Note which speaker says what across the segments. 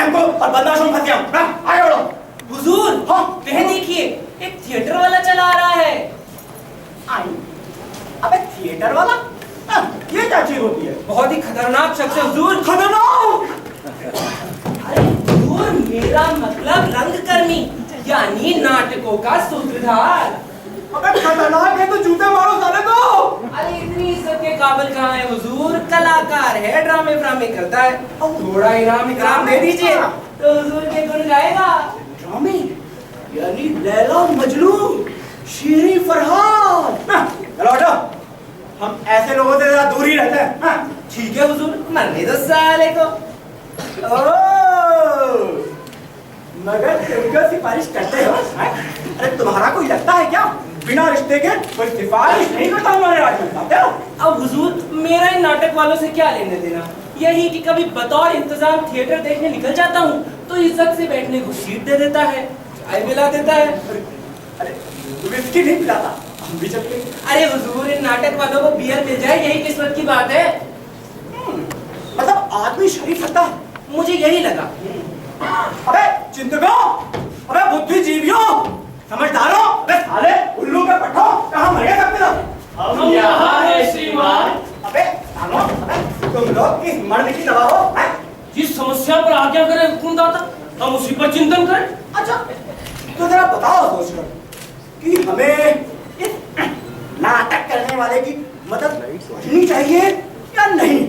Speaker 1: बहन को और बदमाशों फंस गया। आगे बढ़ो।
Speaker 2: हुजूर,
Speaker 1: हाँ
Speaker 2: वह देखिए, एक थिएटर वाला चला आ रहा है।
Speaker 1: आई, अबे थिएटर वाला? ये क्या चीज होती है?
Speaker 2: बहुत ही खतरनाक शख्स है हुजूर।
Speaker 1: खतरनाक?
Speaker 2: अरे हुजूर, मेरा मतलब रंगकर्मी, यानी नाटकों का सूत्रधार।
Speaker 1: अबे खतरनाक है तो जूते मारो साले को।
Speaker 2: अरे इतनी इज्जत के काबिल कहाँ है हुजूर, कलाकार है, ड्रामे ड्रामे करता है। थोड़ा इनाम इकराम दे दीजिए तो हुजूर के गुण गाएगा।
Speaker 1: ड्रामे यानी लैला मजनू, शीरी फरहाद। चलो हटो, हम ऐसे लोगों से जरा दूर ही रहते हैं।
Speaker 2: ठीक है हुजूर, मरने दो साले को।
Speaker 1: मगर तुम क्यों सिफारिश करते हो? अरे तुम्हारा कोई लगता है क्या बिना रिश्ते के कोई सिफारिश नहीं करता हमारे राज में?
Speaker 2: अब हुजूर, मेरा इन नाटक वालों से क्या लेने देना? यही कि कभी बतौर इंतजाम थिएटर देखने निकल जाता हूँ तो इज्जत से बैठने को सीट दे देता है, चाय पिला देता है।
Speaker 1: अरे तू विस्की नहीं पिलाता, हम भी चलते।
Speaker 2: अरे हुजूर, इन नाटक वालों को बियर मिल जाए यही किस्मत की बात है।
Speaker 1: मतलब आदमी शरीफ होता है,
Speaker 2: मुझे यही लगा।
Speaker 1: अबे चिंतकों, अबे बुद्धिजीवियों, समझदारों, अबे साले उल्लू के पट्टों, कहाँ मर गए सब लोग?
Speaker 3: हम यहाँ हैं श्रीमान।
Speaker 1: अबे सालो, अबे तुम लोग किस मर्द की दवा हो?
Speaker 3: जिस समस्या पर आज्ञा करें हुकुमदाता, हम उसी पर चिंतन करें।
Speaker 1: अच्छा, तो जरा बताओ सोचकर कि हमें इस नाटक करने वाले की मदद करनी चाहिए या नहीं?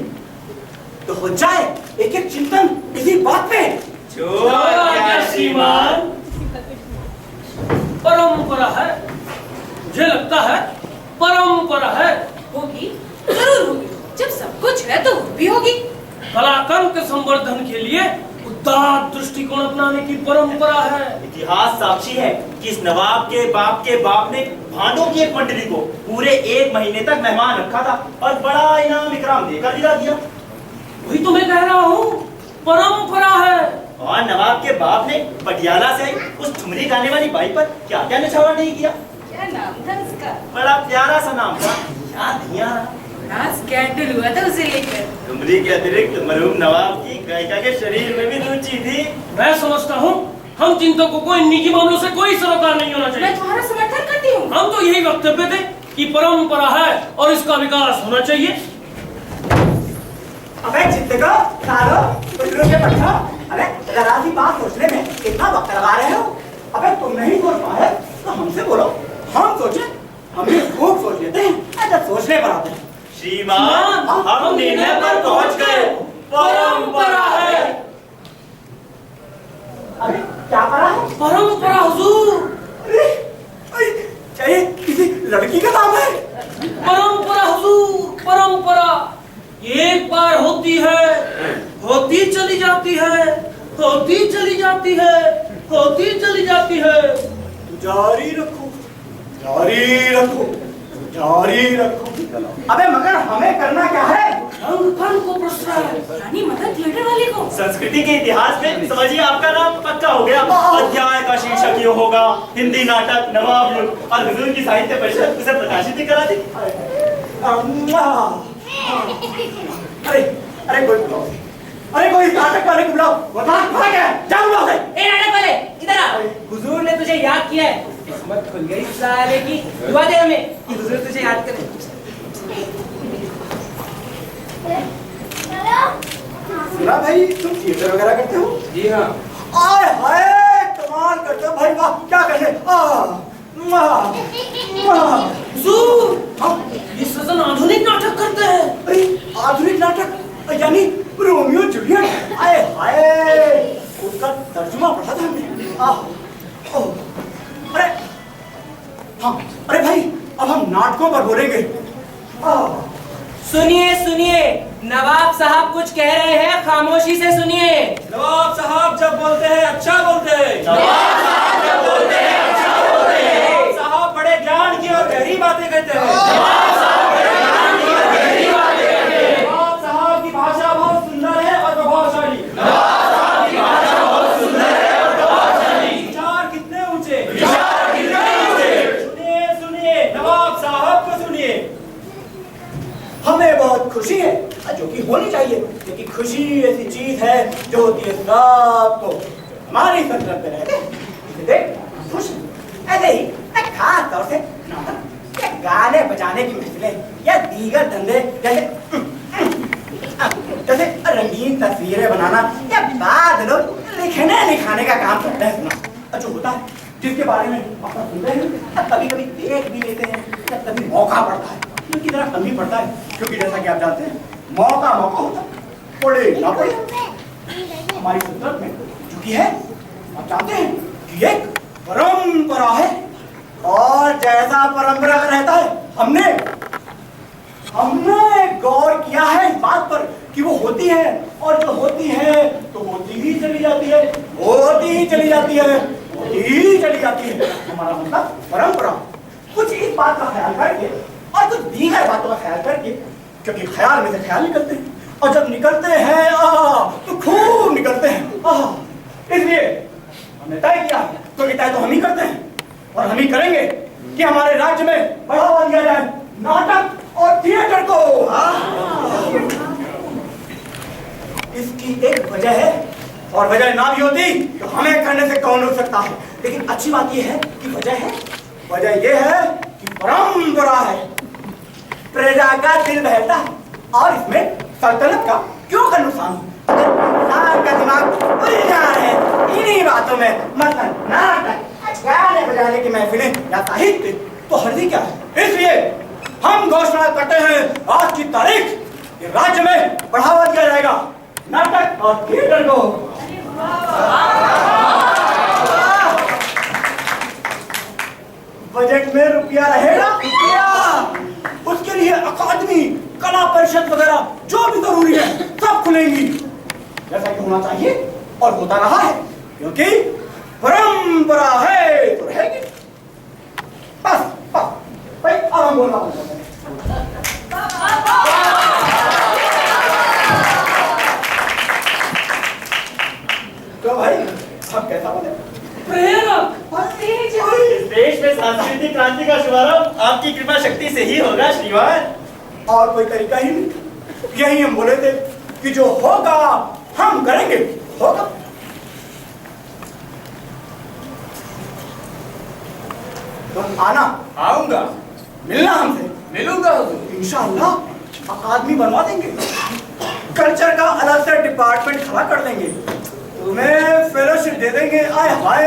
Speaker 1: तो हो जाए एक एक चिंतन इसी बात पे।
Speaker 3: जो आज्ञा श्रीमान। परंपरा है, मुझे लगता है परंपरा है।
Speaker 4: होगी, जरूर होगी। जब सब कुछ है तो वो भी होगी।
Speaker 3: कलाकर्म के संवर्धन के लिए उदार दृष्टिकोण अपनाने की परंपरा है।
Speaker 5: इतिहास साक्षी है कि इस नवाब के बाप ने भांडों की एक मंडली को पूरे 1 महीने तक मेहमान रखा था और बड़ा इनाम इकराम देकर विदा किया।
Speaker 3: वही तो मैं कह रहा हूँ, परंपरा है।
Speaker 5: और नवाब के बाप ने पटियाला से आई उस ठुमरी गाने वाली बाई पर क्या क्या निछावर नहीं किया।
Speaker 4: क्या नाम था उसका?
Speaker 5: बड़ा प्यारा सा नाम था, याद नहीं आ रहा।
Speaker 4: बड़ा स्कैंडल हुआ था उसे लेकर।
Speaker 5: ठुमरी के अतिरिक्त मरहूम नवाब की गायिका के शरीर में भी रुचि थी।
Speaker 3: मैं समझता हूँ हम चिंतकों को इन निजी मामलों से कोई सरोकार नहीं होना चाहिए।
Speaker 4: मैं तुम्हारा समर्थन करती हूँ।
Speaker 3: हम तो यही वक्तव्य थे कि परंपरा है और इसका विकास होना चाहिए।
Speaker 1: अबे चिंतकों, सालो उल्लू के पट्टों, अबे जरा सी बात सोचने में कितना वक्त लगा रहे हो? अबे तुम नहीं सोच पाए तो हमसे बोलो, हम सोचे। हम भी खूब सोच लेते हैं, ऐसा सोचने पर आते हैं।
Speaker 5: श्रीमान, हम निर्णय पर पहुंच गए, परंपरा है।
Speaker 1: अरे क्या करा है?
Speaker 3: परंपरा हुजूर।
Speaker 1: अरे चाहिए किसी लड़की का नाम है?
Speaker 3: परंपरा हुजूर, परंपरा एक बार होती है, होती चली जाती है, होती चली जाती है, होती चली जाती है।
Speaker 1: जारी रखो, जारी रखो, जारी रखो। अबे मगर हमें करना क्या है?
Speaker 3: रंगकर्म को प्रश्रय।
Speaker 4: यानी मदद थिएटर वाले को।
Speaker 5: संस्कृति के इतिहास में समझिए आपका नाम पक्का हो गया। अध्याय का शीर्षक ये होगा हिंदी नाटक नवाब युग, और हुजूर की साहित्य परिषद उसे प्रकाशित भी करा दी।
Speaker 1: अरे अरे कोई बुलाओ, अरे कोई नाटक वाले को बुलाओ। बता क्या है? जाओ बुलाओ से।
Speaker 2: ए नाटक वाले, इधर आ। हुजूर ने तुझे याद किया है, किस्मत खुल गई साले की। दुआ दे हमें कि हुजूर तुझे याद करे।
Speaker 1: सुना भाई, तुम थिएटर वगैरह करते हो?
Speaker 2: जी हाँ।
Speaker 1: आए हाय, कमाल करते हो भाई, वाह क्या करने।
Speaker 3: हुजूर, ये सजन आधुनिक नाटक करते हैं।
Speaker 1: अरे आधुनिक नाटक यानी रोमियो जूलियट? आए हाय, उसका तर्जुमा पढ़ा था हमने। अरे हाँ, अरे भाई अब हम नाटकों पर बोलेंगे।
Speaker 2: सुनिए सुनिए, नवाब साहब कुछ कह रहे हैं, खामोशी से सुनिए।
Speaker 3: नवाब साहब जब बोलते हैं अच्छा बोलते हैं।
Speaker 5: नवाब साहब जब बोलते हैं अच्छा बोलते हैं।
Speaker 3: नवाब साहब बड़े ज्ञान की और गहरी बातें कहते हैं।
Speaker 5: नवाब साहब बड़े ज्ञान की और गहरी बातें कहते हैं।
Speaker 3: नवाब साहब की भाषा बहुत सुंदर है और प्रभावशाली।
Speaker 5: नवाब साहब की भाषा बहुत सुंदर है और प्रभावशाली।
Speaker 3: विचार कितने ऊंचे,
Speaker 5: विचार कितने ऊंचे।
Speaker 3: सुनिए सुनिए, नवाब साहब को सुनिए।
Speaker 1: हमें बहुत खुशी है, जो कि होनी चाहिए, क्योंकि खुशी ऐसी चीज है जो होती है ये सब तो हमारी सल्तनत में रहते। देख खुश ऐसे ही खास तौर से नाटक या गाने बजाने की महफिलें या दीगर धंधे जैसे रंगीन तस्वीरें बनाना या बाद लोग लिखने लिखाने का काम करते हैं। सुना जो होता है जिसके बारे में अपना सुनते हैं, कभी कभी देख भी लेते हैं, कभी मौका पड़ता है, क्योंकि जरा कम ही पड़ता है, क्योंकि जैसा कि आप जानते हैं मौका होता है, पड़े ना पड़े। हमारी सल्तनत में चूंकि है, आप जानते हैं कि एक परंपरा है, और जैसा परंपरा का रहता है, हमने गौर किया है इस बात पर कि वो होती है, और जो होती है तो होती ही चली जाती है, होती ही चली जाती है, होती ही चली जाती है। हमारा मतलब परंपरा कुछ इस बात का ख्याल करके और कुछ दीगर बातों का ख्याल करके, क्योंकि ख्याल में से ख्याल निकलते हैं, और जब निकलते हैं तो खूब निकलते हैं। इसलिए हमने तय किया, क्योंकि तय तो हम ही करते हैं और हम ही करेंगे कि हमारे राज्य में बढ़ावा दिया जाए नाटक और थिएटर को। इसकी एक वजह है, और वजह ना भी होती तो हमें करने से कौन रोक सकता है। लेकिन अच्छी बात यह है कि वजह यह है कि परंपरा है, प्रजा का दिल बहलता है, और इसमें सल्तनत का क्यों का नुकसान हो। अगर का दिमाग उलझा है इन्हीं बातों में, मतलब नाटक, गाने बजाने की महफिलें या साहित्य, तो हर्जी क्या है। इसलिए हम घोषणा करते हैं आज की तारीख कि राज्य में बढ़ावा दिया जाएगा नाटक और थिएटर को। बजट में रुपया रहेगा, उसके लिए अकादमी, कला परिषद वगैरह जो भी जरूरी है सब खुलेंगी, जैसा कि होना चाहिए और होता रहा है, क्योंकि परंपरा है तो रहेगी। बस भाई अब हम बोलना बंद करते हैं। तो भाई अब कैसा बोले?
Speaker 3: प्रेरक
Speaker 5: इस देश में सांस्कृतिक क्रांति का शुभारंभ आपकी कृपा शक्ति से ही होगा श्रीमान।
Speaker 1: और कोई तरीका ही नहीं, यही हम बोले थे कि जो होगा हम करेंगे, होगा। तुम आना,
Speaker 6: आऊंगा,
Speaker 1: मिलना हमसे,
Speaker 6: मिलूंगा,
Speaker 1: इंशाअल्लाह अकादमी बनवा देंगे, कल्चर का अलग से डिपार्टमेंट खड़ा कर देंगे, तुम्हें फेलोशिप दे देंगे। आय हाय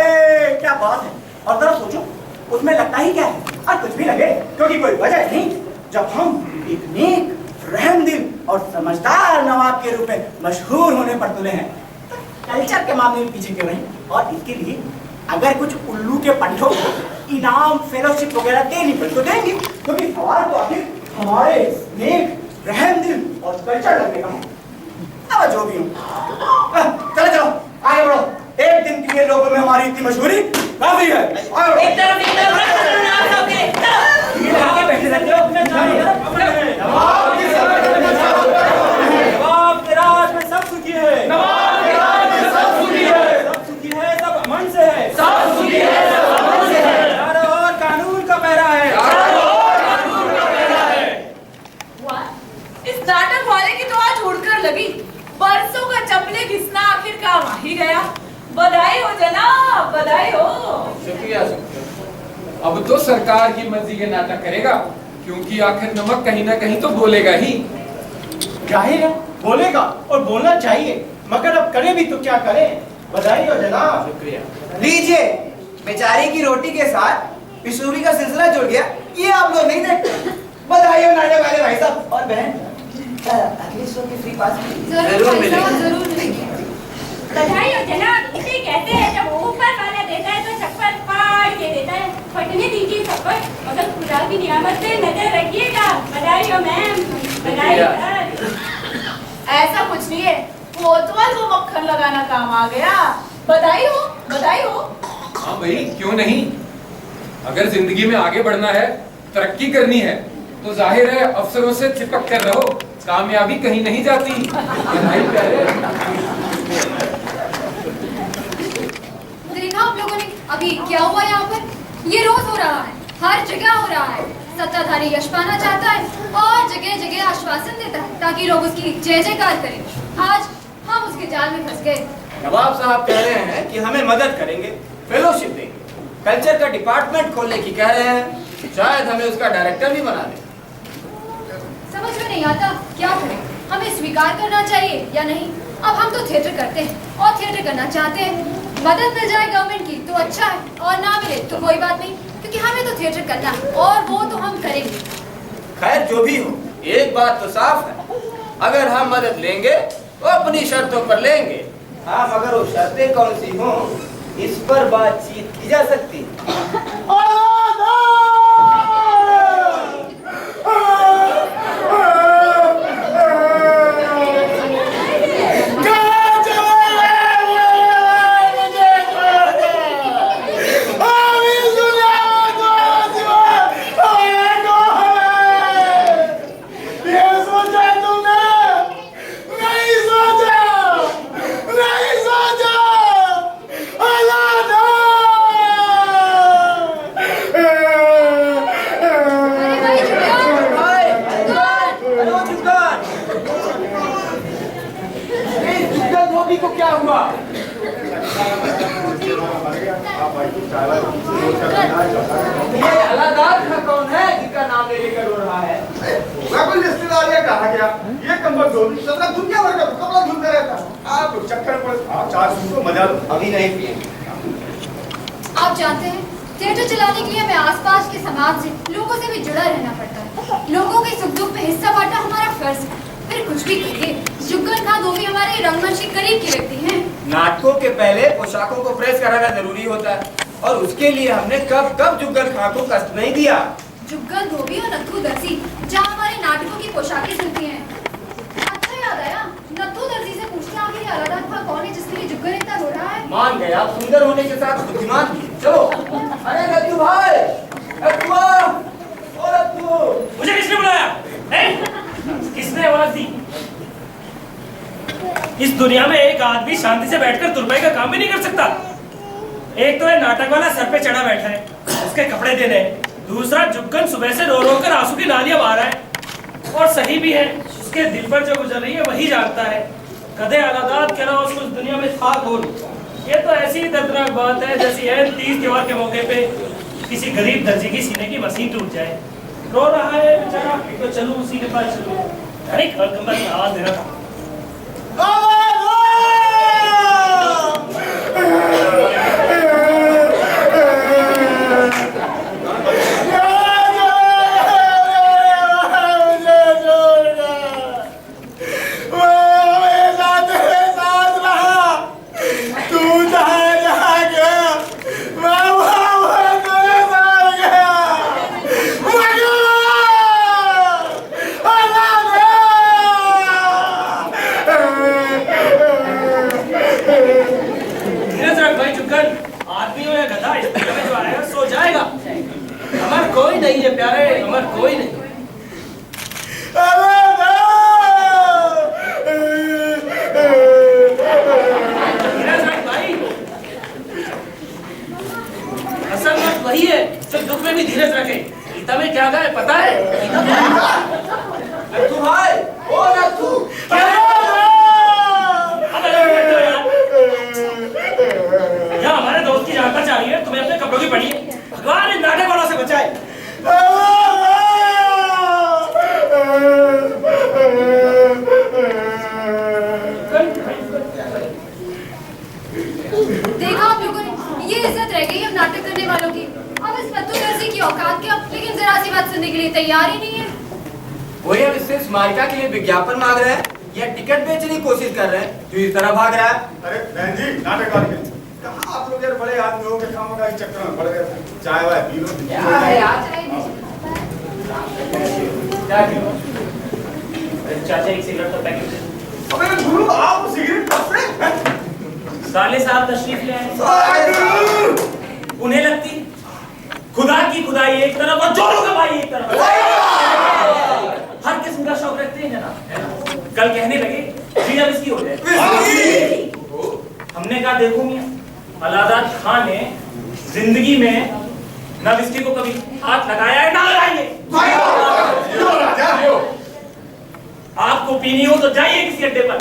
Speaker 1: क्या बात है। और जरा सोचो उसमें लगता ही क्या है, और कुछ भी लगे, क्योंकि कोई वजह नहीं। जब हम एक नेक, रहमदिल और समझदार नवाब के रूप में मशहूर होने पर तुले हैं, तो कल्चर के मामले में पीछे क्यों नहीं। और इसके लिए अगर कुछ उल्लू के पंठों को इनाम, फेलोशिप वगैरह देनी पड़े तो देंगे, क्योंकि सवाल तो आखिर हमारे नेक, रहमदिल और कल्चर लगने का है। अब जो भी हो, चलो आगे बढ़ो। एक दिन के लिए लोगों में हमारी इतनी मशहूरी काफी है।
Speaker 4: एक तरफ
Speaker 1: आगे बैठे रहते हो, नवाब के राज में सब सुखी है, सब सुखी है, सब अमन से है, चारों ओर कानून का पहरा है।
Speaker 4: इस नाटक वाले की तो आज उड़कर लगी, बरसों का चपले घिसना आखिर काम आ ही गया। बधाई हो जनाब, बधाई हो।
Speaker 6: शुक्रिया। अब तो सरकार की मर्जी के नाटक करेगा, क्योंकि आखिर नमक कहीं ना कहीं तो बोलेगा ही।
Speaker 5: जाहिर है बोलेगा और बोलना चाहिए, मगर अब करे भी तो क्या करे। बधाई हो जनाब।
Speaker 6: शुक्रिया।
Speaker 7: लीजिए, बेचारी की रोटी के साथ पिसूरी का सिलसिला जुड़ गया, ये आप लोग नहीं देखते। बधाई हो नाटक वाले भाई साहब और बहन। अगले शो की फ्री पास
Speaker 4: जरूर मिलेगी।
Speaker 8: बधाई हो जनाब। इसे कहते हैं जब ऊपर वाला देता है तो छप्पर फाड़ के देता है। फटने दीजिए छप्पर, मगर खुदा की नियामत पे नजर रखिएगा। बधाई हो मैम, बधाई हो।
Speaker 4: ऐसा कुछ नहीं है, कोतवाल को मक्खन लगाना काम आ गया। बधाई हो, बधाई हो।
Speaker 6: हाँ भाई, क्यों नहीं। अगर जिंदगी में आगे बढ़ना है, तरक्की करनी है, तो जाहिर है अफसरों से चिपक कर रहो, कामयाबी कहीं नहीं जाती।
Speaker 9: देखा आप लोगों ने अभी क्या हुआ यहाँ पर? ये रोज हो रहा है, हर जगह हो रहा है। सत्ताधारी यश पाना चाहता है और जगह जगह आश्वासन देता है ताकि लोग उसकी जय जयकार करें। आज हम उसके जाल में फंस गए।
Speaker 7: नवाब साहब कह रहे हैं कि हमें मदद करेंगे, फेलोशिप देंगे, कल्चर का डिपार्टमेंट खोलने की कह रहे हैं, शायद हमें उसका डायरेक्टर भी बना दें।
Speaker 9: समझ में नहीं आता क्या करें, हमें स्वीकार करना चाहिए या नहीं। अब हम तो थिएटर करते हैं और थिएटर करना चाहते हैं। मदद मिल जाए गवर्नमेंट की तो अच्छा है, और ना मिले तो कोई बात नहीं, क्योंकि हमें तो थिएटर करना है और वो तो हम करेंगे।
Speaker 7: खैर जो भी हो, एक बात तो साफ है, अगर हम मदद लेंगे तो अपनी शर्तों पर लेंगे। हाँ, मगर वो शर्तें कौन सी हों, इस पर बातचीत की जा सकती है। को क्या हुआ? ये अलादार का कौन है जिसका नाम ले लेकर रो रहा है?
Speaker 10: कोई रिश्तेदार या कहा गया, ये कंबल धोनी सदा दुनिया भर का कपड़ा धुलता रहता है। आप चक्कर पर आप चार सुन मजा लो,
Speaker 7: अभी नहीं पिएंगे।
Speaker 9: आप जानते हैं, थिएटर चलाने के लिए हमें आसपास के समाज से, लोगों से भी जुड़ा रहना पड़ता है। लोगों के सुख दुख में हिस्सा बांटना हमारा फर्ज है। फिर कुछ भी कहिए, जुग्गल खां धोबी हमारे रंगमंच के करीब के व्यक्ति हैं।
Speaker 7: नाटकों के पहले पोशाकों को प्रेस कराना जरूरी होता है, और उसके लिए हमने कब कब जुग्गल खां को कष्ट नहीं दिया।
Speaker 9: जुग्गल धोबी और नत्थू दर्जी जहाँ हमारे नाटकों की पोशाकें सिलती हैं। अच्छा याद आया, नत्थू दर्जी से पूछते आगे ये अलादार खां कौन है जिसके लिए जुग्गल इतना रो रहा है?
Speaker 7: मान गए आप, सुंदर होने के साथ बुद्धिमान भी। चलो, अरे नत्थू भाई,
Speaker 3: मुझे किसने बुलाया? किसने आवाज दी? इस दुनिया में एक आदमी शांति से बैठकर तुरपाई का काम भी नहीं कर सकता। एक तो ये नाटक वाला सर पे चढ़ा बैठा है, उसके कपड़े देने, दूसरा जुग्गन सुबह से रो रो कर आंसू की नालियां बहा रहा है। और सही भी है, उसके दिल पर जो गुजर रही है वही जानता है। कदे अलादात के अलावा उसको इस दुनिया में था कौन? ये तो ऐसी दर्दनाक बात है जैसी है 30 त्योहार के मौके पे किसी गरीब दर्जी की सीने की मशीन टूट जाए। रो रहा है बेचारा, तो चलूं उसी के पास चलूं। अरे कंबल में आवाज दे रहा था। कोई नहीं है प्यारे, अमर कोई नहीं। भाई असल बात वही है जो दुख में भी धीरज रखे। गीता में क्या है पता है?
Speaker 7: नत्थू भाई, ओ नत्थू,
Speaker 3: क्या हमारे दोस्त की जानना चाहिए? तुम्हें अपने कपड़ों की पड़ी है। भगवान इन नाटक वालों से बचाए।
Speaker 9: देखा आप लोगों ने, ये इज्जत रह गई अब नाटक करने वालों की। अब इस नत्थू दर्जी की औकात क्या, लेकिन जरा सी बात सुनने के लिए तैयार ही नहीं है।
Speaker 7: वही हम इससे स्मारिका के लिए विज्ञापन मांग रहे हैं या टिकट बेचने की कोशिश कर रहे हैं, जो इस तरह भाग रहा है।
Speaker 10: अरे बहन जी, नाटक वाले कहाँ आप लोग यार बड़े आदमी हो के काम का चक्कर में पड़ गए। चाय वाय पी लो।
Speaker 7: क्या है यार?
Speaker 3: क्या चाचा एक सिगरेट का पैकेट दे।
Speaker 10: अबे गुरु, आप सिगरेट कब से?
Speaker 3: साले साहब तशरीफ ले आए। उन्हें लगती खुदा की खुदाई एक तरफ और जोरों का भाई एक तरफ। हर किस्म का शौक रखते हैं जनाब। कल कहने लगे बिना विस्की हो जाए। हमने कहा देखो मियां, अलादार खां ने जिंदगी में न विस्की को कभी हाथ लगाया है ना लगाएंगे। आपको पीनी हो तो जाइए किसी अड्डे पर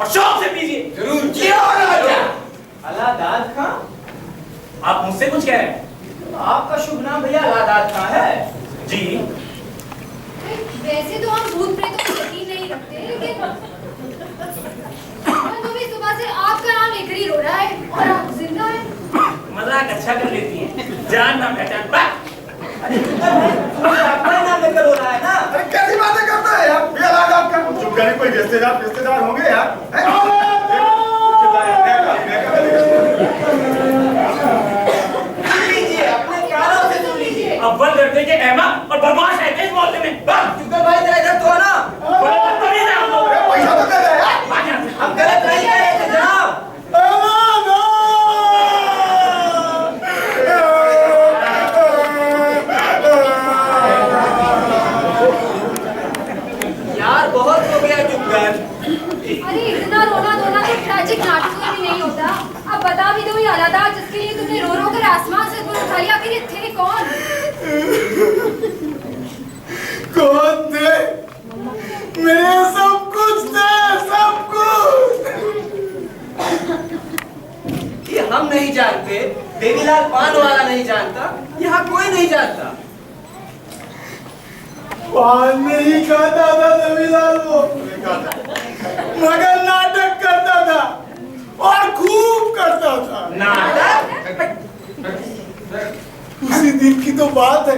Speaker 5: और शौक से पीजिए।
Speaker 6: जरूर।
Speaker 5: क्यों राजा?
Speaker 7: अलादाद खां?
Speaker 5: आप मुझसे कुछ कह रहे हैं?
Speaker 7: आपका शुभ नाम भैया अलादाद खां है?
Speaker 5: जी।
Speaker 9: वैसे तो हम भूत प्रेतों को यकीन नहीं रखते, लेकिन तो भी सुबह से आपका नाम लेकर ही रो रहा है और आप जिंदा हैं।
Speaker 5: मजाक अच्छा कर लेती हैं। जान ना पहचान बा।
Speaker 7: अपना नाम लेकर हो रहा है ना?
Speaker 10: अरे कैसी बातें करता है यार? ये अलादाद खां चुप करिए, कोई रिश्तेदार होंगे यार।
Speaker 7: लीजिए, अपने कानों से सुन लीजिए।
Speaker 5: अव्वल दर्जे के अहमद और बदमाश रहते हैं इस मोहल्ले में। बा।
Speaker 7: जुगल भाई तेरा इधर तो आना।
Speaker 5: बड़े बदतमीज हैं हम लोग।
Speaker 10: अरे पैसा तो दे दे यार।
Speaker 5: भाग यहाँ से।
Speaker 7: हम गलत नहीं कर रहे थे जनाब। यार बहुत हो गया जुगल।
Speaker 9: अरे इतना रोना धोना तो ट्रैजिक नाटक में भी नहीं होता। अब बता भी दो ये अलादाद जिसके लिए तुमने रो रो कर आसमान से तुम उठा लिया, आखिर ये थे कौन?
Speaker 10: कौन थे? मेरे सब कुछ थे, सब कुछ।
Speaker 7: ये हम नहीं जानते, देवीलाल पान वाला नहीं जानता, यहाँ कोई नहीं जानता।
Speaker 10: पान नहीं खाता था देवीलाल वो, मगर नाटक करता था और खूब करता था।
Speaker 5: नाटक?
Speaker 10: उसी दिन की तो बात है,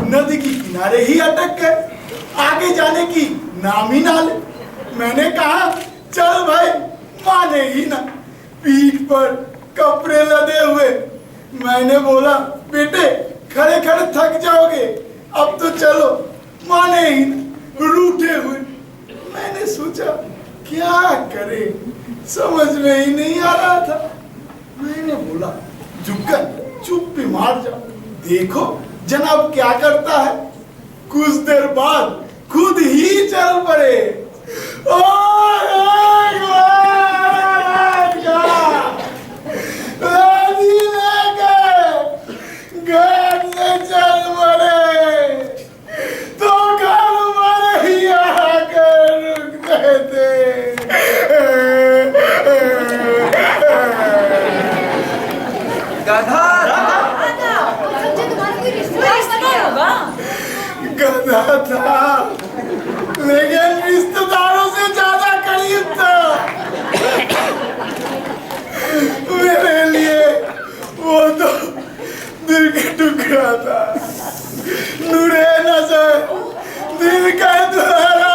Speaker 10: नदी के किनारे ही अटक गए, आगे जाने की नाम ही ना ले। मैंने कहा चल भाई, माने ही ना, पीठ पर कपड़े लदे हुए। मैंने बोला बेटे खड़े खड़े थक जाओगे, अब तो चलो। माने ही ना, रूठे हुए। मैंने सोचा क्या करे, समझ में ही नहीं आ रहा था। मैंने बोला जुगल चुप भी मार जाओ, देखो जनाब क्या करता है। कुछ देर बाद खुद ही चल पड़े। घर से चल पड़े तो घर पर ही आकर रुकते थे।
Speaker 7: गधा
Speaker 9: समझे तुम्हारा कोई रिश्तेदार होगा।
Speaker 10: गधा था, लेकिन रिश्तेदारों से ज्यादा करीब था। मेरे लिए वो तो दिल का टुकड़ा था, नूरे नजर, दिल का द्वारा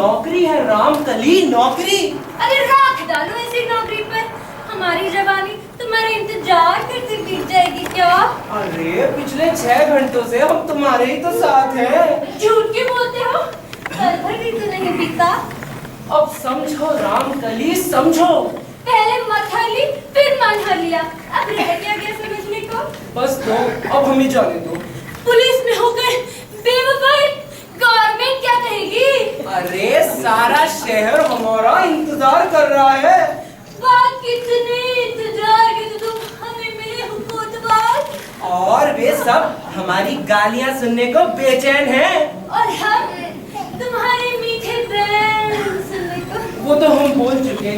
Speaker 2: नौकरी है रामकली, नौकरी।
Speaker 8: अरे राख डालो ऐसी नौकरी पर, हमारी जवानी तुम्हारे इंतजार करते बीत जाएगी क्या?
Speaker 2: अरे पिछले 6 घंटों से हम तुम्हारे ही तो साथ हैं।
Speaker 8: झूठ क्यों बोलते हो? पल भर भी तो नहीं बीता।
Speaker 2: अब समझो रामकली, समझो।
Speaker 8: पहले मत हर ली, फिर मन हर लिया, अब रह गया समझने को?
Speaker 2: बस तो अब हमें जाने दो।
Speaker 8: पुलिस में होकर बेवफाई, गवर्नमेंट क्या कहेगी?
Speaker 2: अरे सारा शहर हमारा इंतजार कर रहा है।
Speaker 8: बात कितने इंतजार के तो तुम हमें मिले हो कोतवाल।
Speaker 2: और वे सब हमारी गालियां सुनने को बेचैन हैं।
Speaker 8: और हम तुम्हारे मीठे बैन सुनने को।
Speaker 2: वो तो हम बोल चुके।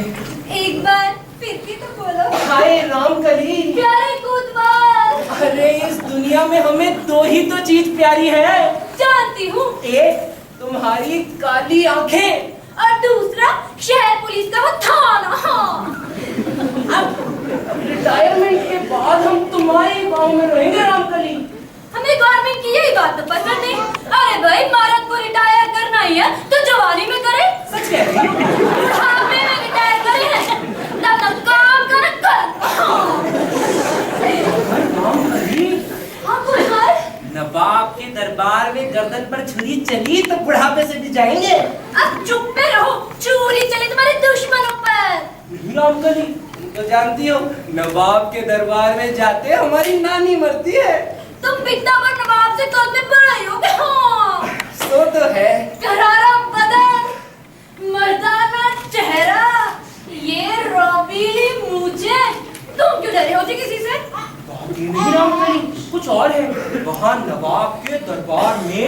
Speaker 8: एक बार फिर भी तो बोलो।
Speaker 2: हाय रामकली,
Speaker 8: प्यारे कोतवाल।
Speaker 2: अरे इस दुनिया में हमें 2 ही तो चीज प्यारी है।
Speaker 8: जानती हूँ।
Speaker 2: एक तुम्हारी काली आंखें,
Speaker 8: और दूसरा शहर पुलिस का वो थाना।
Speaker 2: अब रिटायरमेंट के बाद हम तुम्हारे गांव में रहेंगे रामकली।
Speaker 8: हमें गवर्नमेंट की यही बात तो पसंद नहीं। अरे भाई मर्द को रिटायर करना ही है तो जवानी में करे।
Speaker 2: सच कह रही हो?
Speaker 8: बुढ़ापे में रिटायर करे, तब तक काम कर।
Speaker 2: रामकली,
Speaker 8: हाँ बुढ़ार।
Speaker 2: नवाब के दरबार में गर्दन पर छुरी चली तो बुढ़ापे से भी जाएंगे।
Speaker 8: अब चुप पे रहो, चूरी चली तुम्हारे दुश्मनों पर।
Speaker 2: नहीं रामकली, तो जानती हो नवाब के दरबार में जाते हमारी नानी मरती है।
Speaker 8: तुम पिता और नवाब से कद में बड़े हो गए। हाँ
Speaker 2: सो तो है।
Speaker 8: करारा बदन, मर्दाना चेहरा, ये रौबीली मूछे। तुम क्यों डरे हो जी किसी से?
Speaker 2: नहीं रामकली, कुछ और है। वहाँ नवाब के दरबार में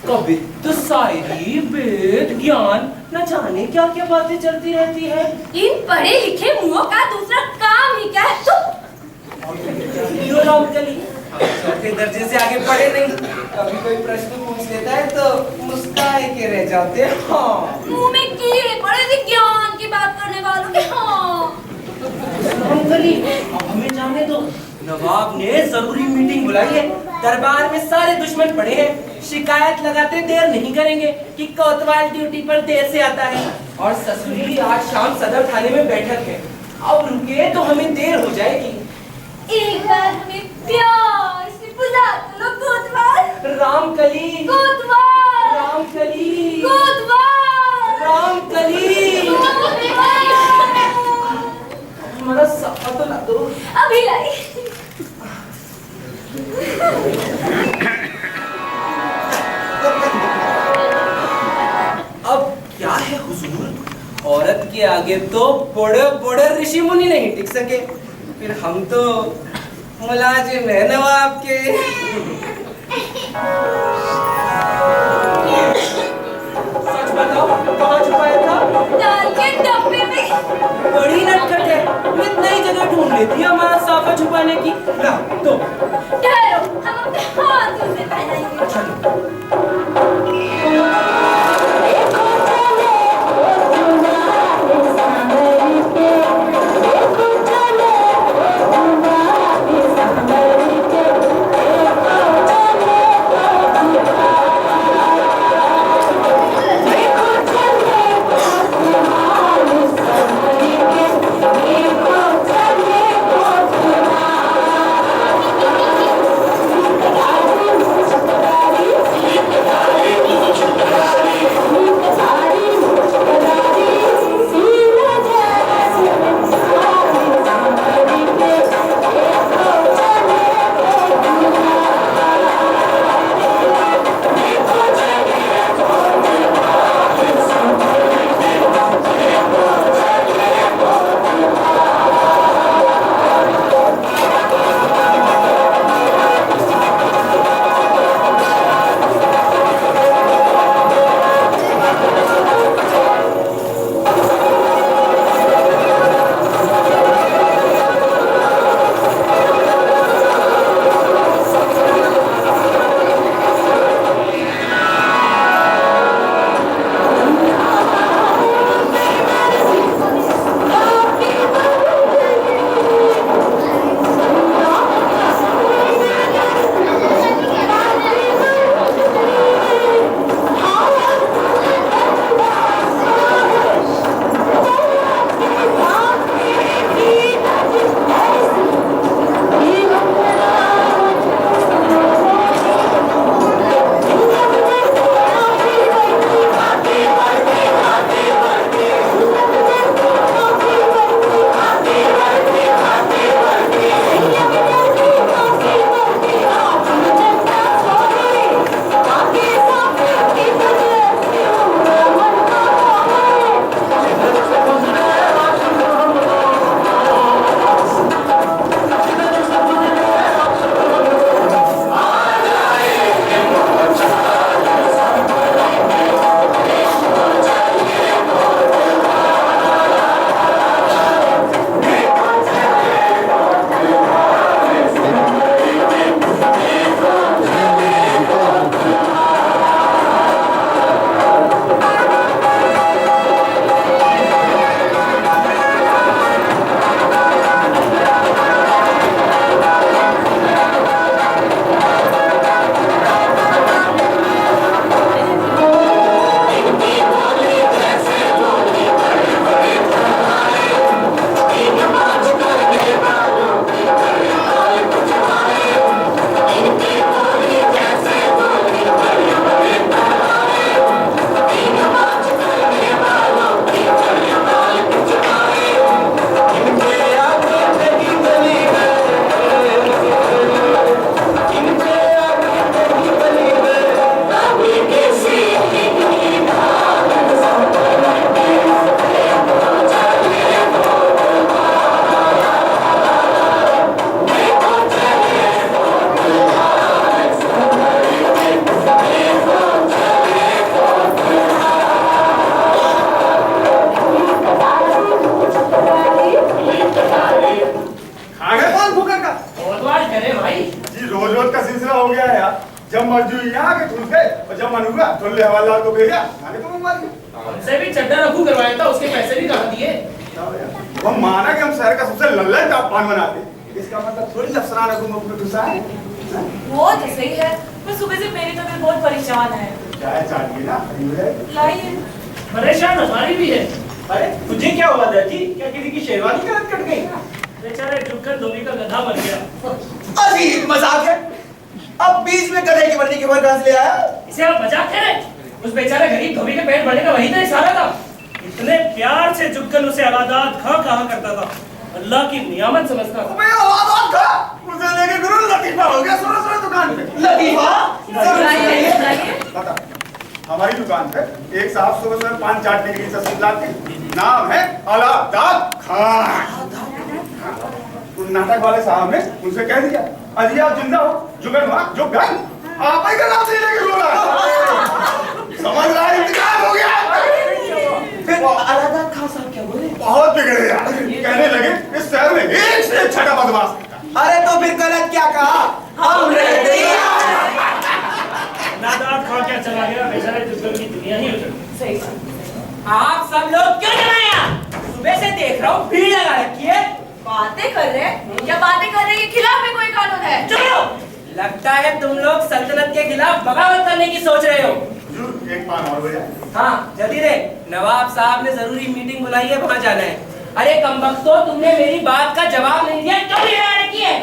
Speaker 2: कवित्त, शायरी, वेद, ज्ञान, न जाने क्या क्या बातें चलती रहती है।
Speaker 8: इन पढ़े लिखे मुंहों का दूसरा काम ही क्या है?
Speaker 2: क्यों रामकली, हम चौथे दर्जे से आगे पढ़े नहीं। कभी कोई प्रश्न पूछ लेता है तो मुस्कुराए के रह जाते हैं। हाँ
Speaker 8: मुंह में कीड़े पड़े थे ज्ञान की बात करने वालों के। हाँ
Speaker 2: रामकली, अब हमें जाने दो। नवाब ने जरूरी मीटिंग बुलाई है। दरबार में सारे दुश्मन पड़े हैं। शिकायत लगाते देर नहीं करेंगे कि कोतवाल ड्यूटी पर देर से आता है। और ससुरी आज शाम सदर थाने में बैठक है। अब रुके तो हमें देर हो जाएगी।
Speaker 8: एक बार हमें प्यार से बुला तो लो कोतवाल।
Speaker 2: रामकली,
Speaker 8: कोतवाल,
Speaker 2: रामकली,
Speaker 8: कोतवाल,
Speaker 2: रामकली। हमारा सफा तो ला दो।
Speaker 8: अभी लाई।
Speaker 2: अब क्या है हुजूर, औरत के आगे तो बड़े बड़े ऋषि मुनि नहीं टिक सके, फिर हम तो मुलाजिम है नवाब के। सच बताओ, कहाँ छुपाया था?
Speaker 8: दाल के डब्बे में।
Speaker 2: बड़ी नटखट है, ये नई जगह ढूंढ लेती है हमारा साफा छुपाने की। ना तो
Speaker 8: ठहरो, हम अपने हाथों से पहनाएंगे।
Speaker 10: लल्ले हवालदार को भेजा, खाने को मंगवा दिया।
Speaker 3: हमसे भी चड्डा रखू करवाया था, उसके पैसे भी कहा दिए।
Speaker 10: वो माना कि हम शहर का सबसे लल्ला पान बनाते, इसका मतलब थोड़ी अफसरान रखू मुख में घुसा है।
Speaker 4: वो तो सही है, पर सुबह से मेरी तबीयत बहुत परेशान है।
Speaker 10: चाय चाहिए ना?
Speaker 4: लाइए।
Speaker 3: परेशान हमारी भी है।
Speaker 5: अरे तुझे क्या हुआ दर्जी? क्या किसी की शेरवानी की रत कट गई?
Speaker 3: बेचारे झुककर धोबी का गधा बन गया।
Speaker 1: अजीब मजाक है। अब बीच में गधे की वर्दी की खबर कहां से ले आया?
Speaker 3: इसे आप मजाक कह रहे? उस बेचारे गरीब धोबी के पेट भरने का वही तो इशारा था। इतने प्यार से झुककर उसे अलादात खां कहा करता था, अल्लाह की नियामत समझता था।
Speaker 10: मैं आवाज खा उसे लेके गुरु लतीफा हो गया सुरसुर दुकान पे।
Speaker 4: लाइए।
Speaker 10: बता, हमारी दुकान पे एक साहब सुबह सुबह 5-4 डिग्री से लाते, नाम है अलादात खान। उन नाटक वाले साहब ने उनसे कह दिया, अजी आप जिंदा हो, जुगन हुआ, जो गन आप ही का नाम से लेके बोला। समझ रहा है, इंतजार हो गया।
Speaker 1: फिर अलादात खान साहब क्या बोले?
Speaker 10: बहुत बिगड़े यार, कहने लगे इस शहर में एक से एक छठा बदमाश।
Speaker 1: अरे तो फिर गलत क्या कहा? हम रेडी।
Speaker 3: नादात खां क्या चला गया, बेचारे जुगन की दुनिया ही उजड़ गई।
Speaker 4: सही बात।
Speaker 2: आप सब लोग क्यों जमा हैं यहाँ? सुबह से देख रहा हूँ भीड़ लगा रखी है।
Speaker 4: बातें कर रहे हैं? क्या बातें कर रहे हैं? के खिलाफ भी कोई कानून है?
Speaker 2: चलो, लगता है तुम लोग सल्तनत के खिलाफ बगावत करने की सोच रहे हो।
Speaker 10: एक पान और हो जाए।
Speaker 2: हाँ जल्दी रे, नवाब साहब ने जरूरी मीटिंग बुलाई है, वहाँ जाना है। अरे कमबख्तो, तुमने मेरी बात का जवाब नहीं दिया, क्यों ये रखी है?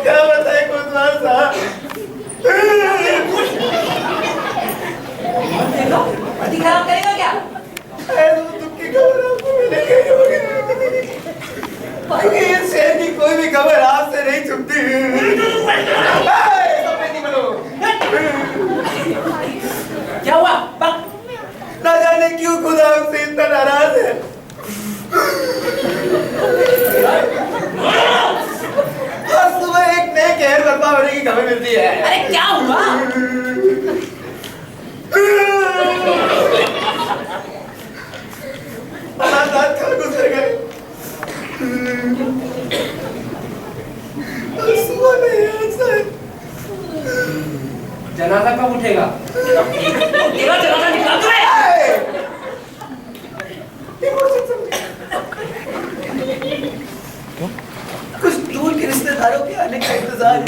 Speaker 10: क्या बताए कोतवाल साहब?
Speaker 2: देखो, अति खराब करेगा क्या?
Speaker 10: दुख की खबर आपको मिले कही होगी। इस शहर की कोई भी खबर आपसे नहीं छुपती।
Speaker 2: क्या हुआ? बक।
Speaker 10: ना जाने क्यों खुदा हमसे इतना नाराज है। हर सुबह एक नए कहर बर्पा होने की खबर मिलती है।
Speaker 2: अरे क्या हुआ?
Speaker 10: अलादात खान गुजर गए। सुबह नहीं है।
Speaker 2: जनाजा कब उठेगा?
Speaker 3: तेरा जनाजा निकाल दो।
Speaker 1: कुछ दूर के रिश्तेदारों के आने का इंतजार है।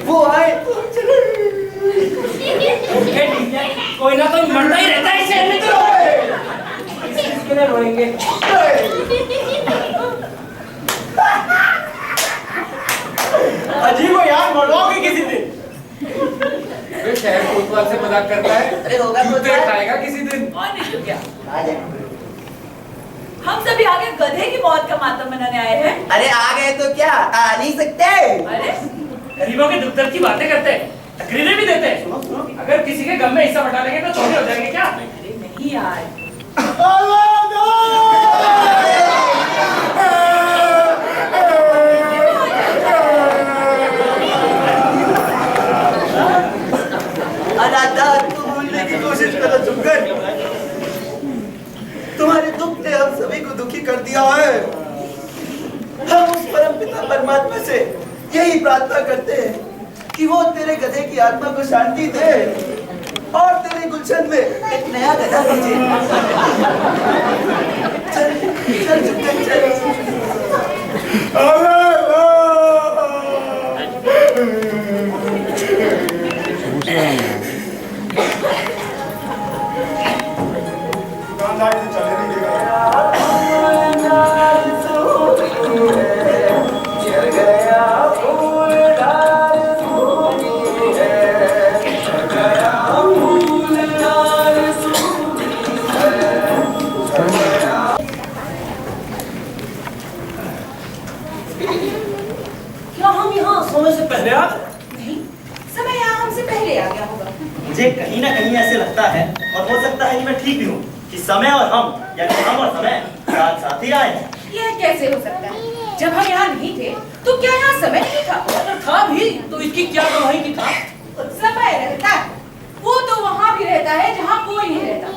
Speaker 1: वो आए तो हम चले।
Speaker 2: कोई ना कोई मरता ही रहता है इस शहर में, तो किसके लिए रोएंगे?
Speaker 5: अजीब हो यार, मरवाओगे किसी दिन।
Speaker 6: वे शहर कोतवाल से मजाक करता है।
Speaker 1: अरे होगा
Speaker 6: जूते खाएगा किसी दिन।
Speaker 4: और नहीं तो क्या?
Speaker 1: आ जाए।
Speaker 4: हम सभी आगे गधे की मौत का मातम मनाने आए हैं।
Speaker 1: अरे आ गए तो क्या, आ नहीं सकते?
Speaker 4: अरे
Speaker 3: गरीबों के दुख दर्द की बातें करते हैं, तकरीरें भी देते हैं। अगर किसी के गम में हिस्सा बटा लेंगे तो छोटे हो जाएंगे क्या?
Speaker 4: अरे नहीं यार,
Speaker 1: अलादात को भूलने की कोशिश करो जुगन। तुम्हारे दुख ने हम सभी को दुखी कर दिया है। हम उस परमपिता परमात्मा से यही प्रार्थना करते हैं कि वो तेरे गधे की आत्मा को शांति दे और तेरे गुलशन में एक नया गधा भेजे। चल चल जुगन चल।
Speaker 10: दुकानदार इसे चले नहीं देगा।
Speaker 2: क्या हम यहाँ समय से पहले आ गए?
Speaker 4: नहीं, समय यहाँ हमसे पहले आ गया होगा।
Speaker 5: मुझे कहीं ना कहीं ऐसे लगता है, और हो सकता है कि मैं ठीक भी हूँ, कि समय और हम, यानी हम और समय साथ साथ ही आए हैं।
Speaker 4: यह कैसे हो सकता है? जब हम यहाँ नहीं थे तो क्या यहाँ समय नहीं था?
Speaker 2: अगर था भी तो इसकी क्या गवाही की था?
Speaker 4: समय रहता है, वो तो वहाँ भी रहता है जहाँ कोई नहीं रहता।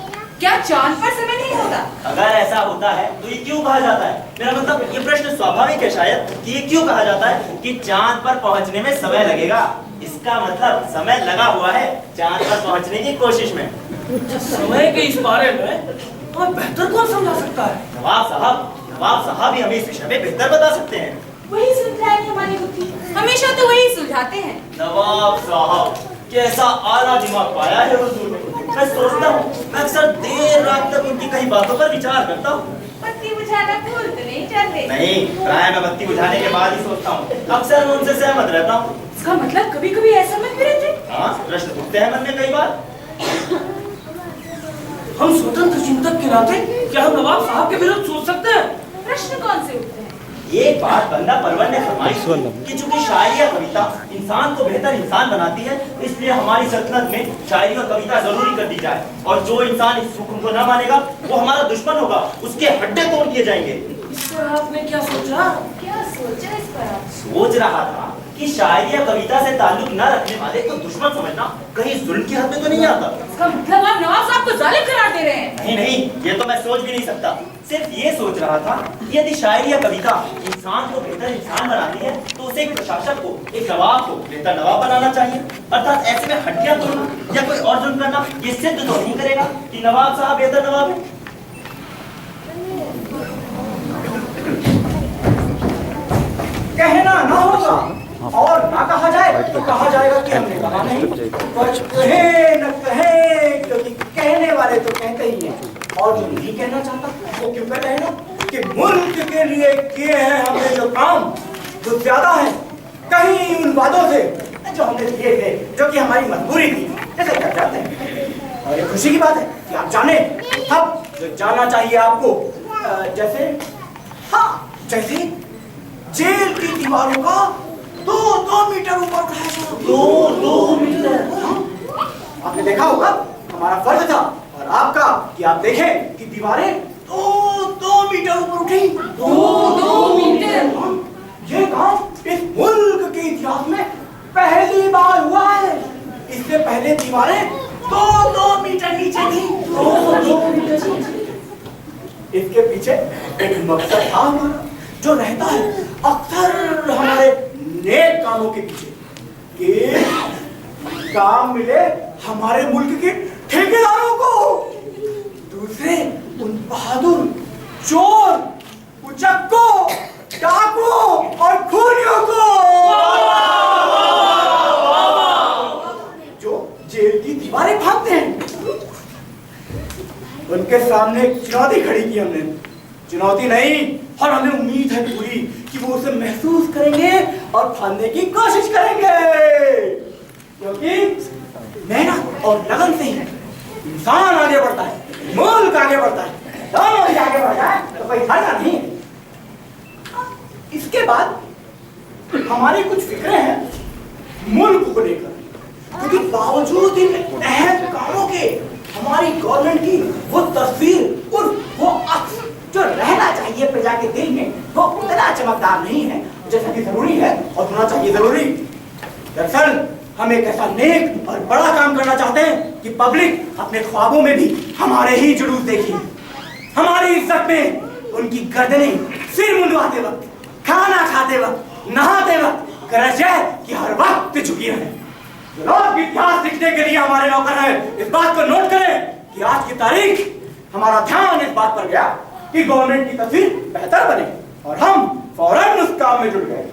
Speaker 4: क्या चांद पर समय नहीं होता?
Speaker 5: अगर ऐसा होता है तो ये क्यों कहा जाता है? मेरा मतलब ये प्रश्न स्वाभाविक है शायद कि ये क्यों कहा जाता है कि चांद पर पहुंचने में समय लगेगा। इसका मतलब समय लगा हुआ है चांद पर पहुंचने की कोशिश में।
Speaker 3: समय के इस बारे में और बेहतर कौन समझा सकता है?
Speaker 5: नवाब साहब ही हमें इस विषय में बेहतर बता सकते हैं।
Speaker 4: वही सुलझाएंगे हमारी बुद्धि, हमेशा तो वही सुलझाते हैं।
Speaker 5: नवाब साहब कैसा आला दिमाग पाया है हुजूर ने। मैं सोचता हूँ, मैं अक्सर देर रात तक उनकी कई बातों पर विचार करता हूँ।
Speaker 4: बत्ती बुझाना भूल तो नहीं जाते?
Speaker 5: नहीं, प्राय मैं बत्ती बुझाने के बाद ही सोचता हूँ। अक्सर मैं उनसे सहमत रहता हूँ।
Speaker 4: इसका मतलब कभी कभी ऐसा मन भी रहते?
Speaker 5: हाँ, प्रश्न उठते हैं मन में कई बार।
Speaker 3: हम स्वतंत्र चिंतक के नाते क्या हम नवाब साहब के विरुद्ध सोच सकते हैं?
Speaker 4: प्रश्न कौन से उठते हैं?
Speaker 5: एक बात बंदा परवर ने फरमाई कि चूंकि शायरी या कविता इंसान को बेहतर इंसान बनाती है, इसलिए हमारी सल्तनत में शायरी और कविता जरूरी कर दी जाए। और जो इंसान इस हुक्म को न मानेगा वो हमारा दुश्मन होगा, उसके हड्डे तोड़ दिए जाएंगे।
Speaker 3: इस पर आपने क्या सोचा?
Speaker 4: क्या सोचा इस पर आप?
Speaker 5: सोच रहा था कि शायरी या कविता से ताल्लुक न रखने वाले को दुश्मन समझना कहीं जुल्म की हद में तो नहीं आता।
Speaker 4: इसका मतलब आप नवाब साहब को जालिम करार दे रहे हैं?
Speaker 5: नहीं नहीं, ये तो मैं सोच भी नहीं सकता। सिर्फ ये सोच रहा था कि यदि शायरी या कविता इंसान को बेहतर इंसान बनाती है तो उसे एक प्रशासक को, एक नवाब को बेहतर नवाब बनाना चाहिए। अर्थात ऐसे में हड्डियां तोड़ना या कोई और जुल्म करना ये सिद्ध तो नहीं करेगा कि नवाब साहब बेहतर नवाब है।
Speaker 1: कहना ना होगा और ना कहा जाए तो कहा जाएगा कि हमने कहा नहीं। पर कहे न कहे क्योंकि कहने वाले तो कहते ही हैं, और जो नहीं कहना चाहता वो क्यों कहता है ना कि मुल्क के लिए किए हैं हमने जो काम जो ज्यादा है कहीं उन वादों से जो हमने किए थे, जो कि हमारी मजबूरी थी, जैसे कर जाते हैं। और ये खुशी की बात है कि आप जाने अब जो जाना चाहिए आपको, जैसे जेल की दीवारों का 2 मीटर ऊपर उठाया जाए। 2 मीटर। आपने देखा होगा हमारा फर्ज था और आपका कि आप देखें कि दीवारें 2 मीटर ऊपर उठी।
Speaker 4: 2 मीटर।
Speaker 1: ये काम इस मुल्क के इतिहास में पहली बार हुआ है। इससे पहले दीवारें 2 मीटर नीचे थी। 2 मीटर। इसके पीछे एक मकसद था हमारा, जो रहता है अक्सर हमारे नेक कामों के पीछे, कि काम मिले हमारे मुल्क के ठेकेदारों को, दूसरे उन बहादुर चोर, उचक्कों, डाकुओं और खूनियों को जो जेल की दीवारें भागते हैं। उनके सामने एक चुनौती खड़ी की हमने। चुनौती नहीं, और हमें उम्मीद है पूरी कि वो उसे महसूस करेंगे और फाड़ने की कोशिश करेंगे, क्योंकि मेहनत और लगन से ही इंसान आगे बढ़ता है, मुल्क आगे बढ़ता है। दोनों ही आगे बढ़ जाए तो कोई फायदा नहीं। इसके बाद हमारी कुछ फिक्रें हैं मुल्क को लेकर, क्योंकि बावजूद इन अहम कामों के हमारी गवर्नमेंट की वो तस्वीर और वो अक्स जो रहना चाहिए प्रजा के दिल में वो उतना चमकदार नहीं है जैसा कि जरूरी है और होना चाहिए जरूरी। दरअसल हम एक ऐसा नेक और बड़ा काम करना चाहते हैं कि पब्लिक अपने ख्वाबों में भी हमारे ही जुलूस देखे, हमारी इज्जत में उनकी गर्दनें सिर मुंडवाते वक्त, खाना खाते वक्त, नहाते वक्त गरज है कि हर वक्त झुकी रहे। जो लोग इतिहास लिखने के लिए हमारे नौकर हैं, इस बात को नोट करें कि आज की तारीख हमारा ध्यान इस बात पर गया कि गवर्नमेंट की तस्वीर बेहतर बने और हम फौरन उस काम में जुट गए।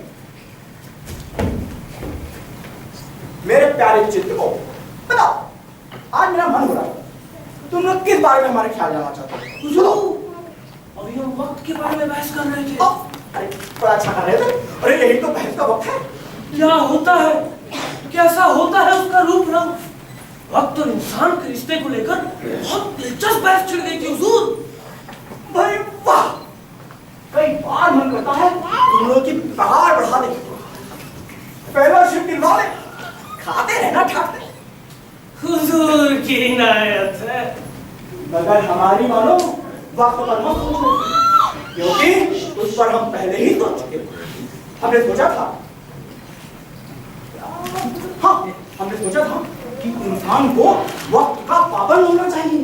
Speaker 1: मेरे प्यारे चित्तकों, बताओ आज मेरा मन हो रहा है, तुम लोग किस बारे में हमारे ख्याल जाना चाहते हो?
Speaker 3: अभी हम वक्त के बारे में बहस कर रहे थे।
Speaker 1: अरे बड़ा अच्छा कर रहे थे। अरे यही तो बहस का वक्त है।
Speaker 3: क्या होता है, कैसा होता है उसका रूप रंग? वक्त और इंसान के रिश्ते को लेकर बहुत दिलचस्प बहस छिड़ गई थी हुजूर।
Speaker 1: भाई वाह, कई बार मन करता है तुम लोगों की पगार बढ़ा दे, फेलोशिप दिलवा दे, खाते रहना ठाकते।
Speaker 3: हुजूर की इनायत है।
Speaker 1: मगर हमारी मानो वक्त पर मत सोचो, क्योंकि उस पर हम पहले ही सोच चुके। हमने सोचा था हमने सोचा था कि इंसान को वक्त का पाबंद होना चाहिए,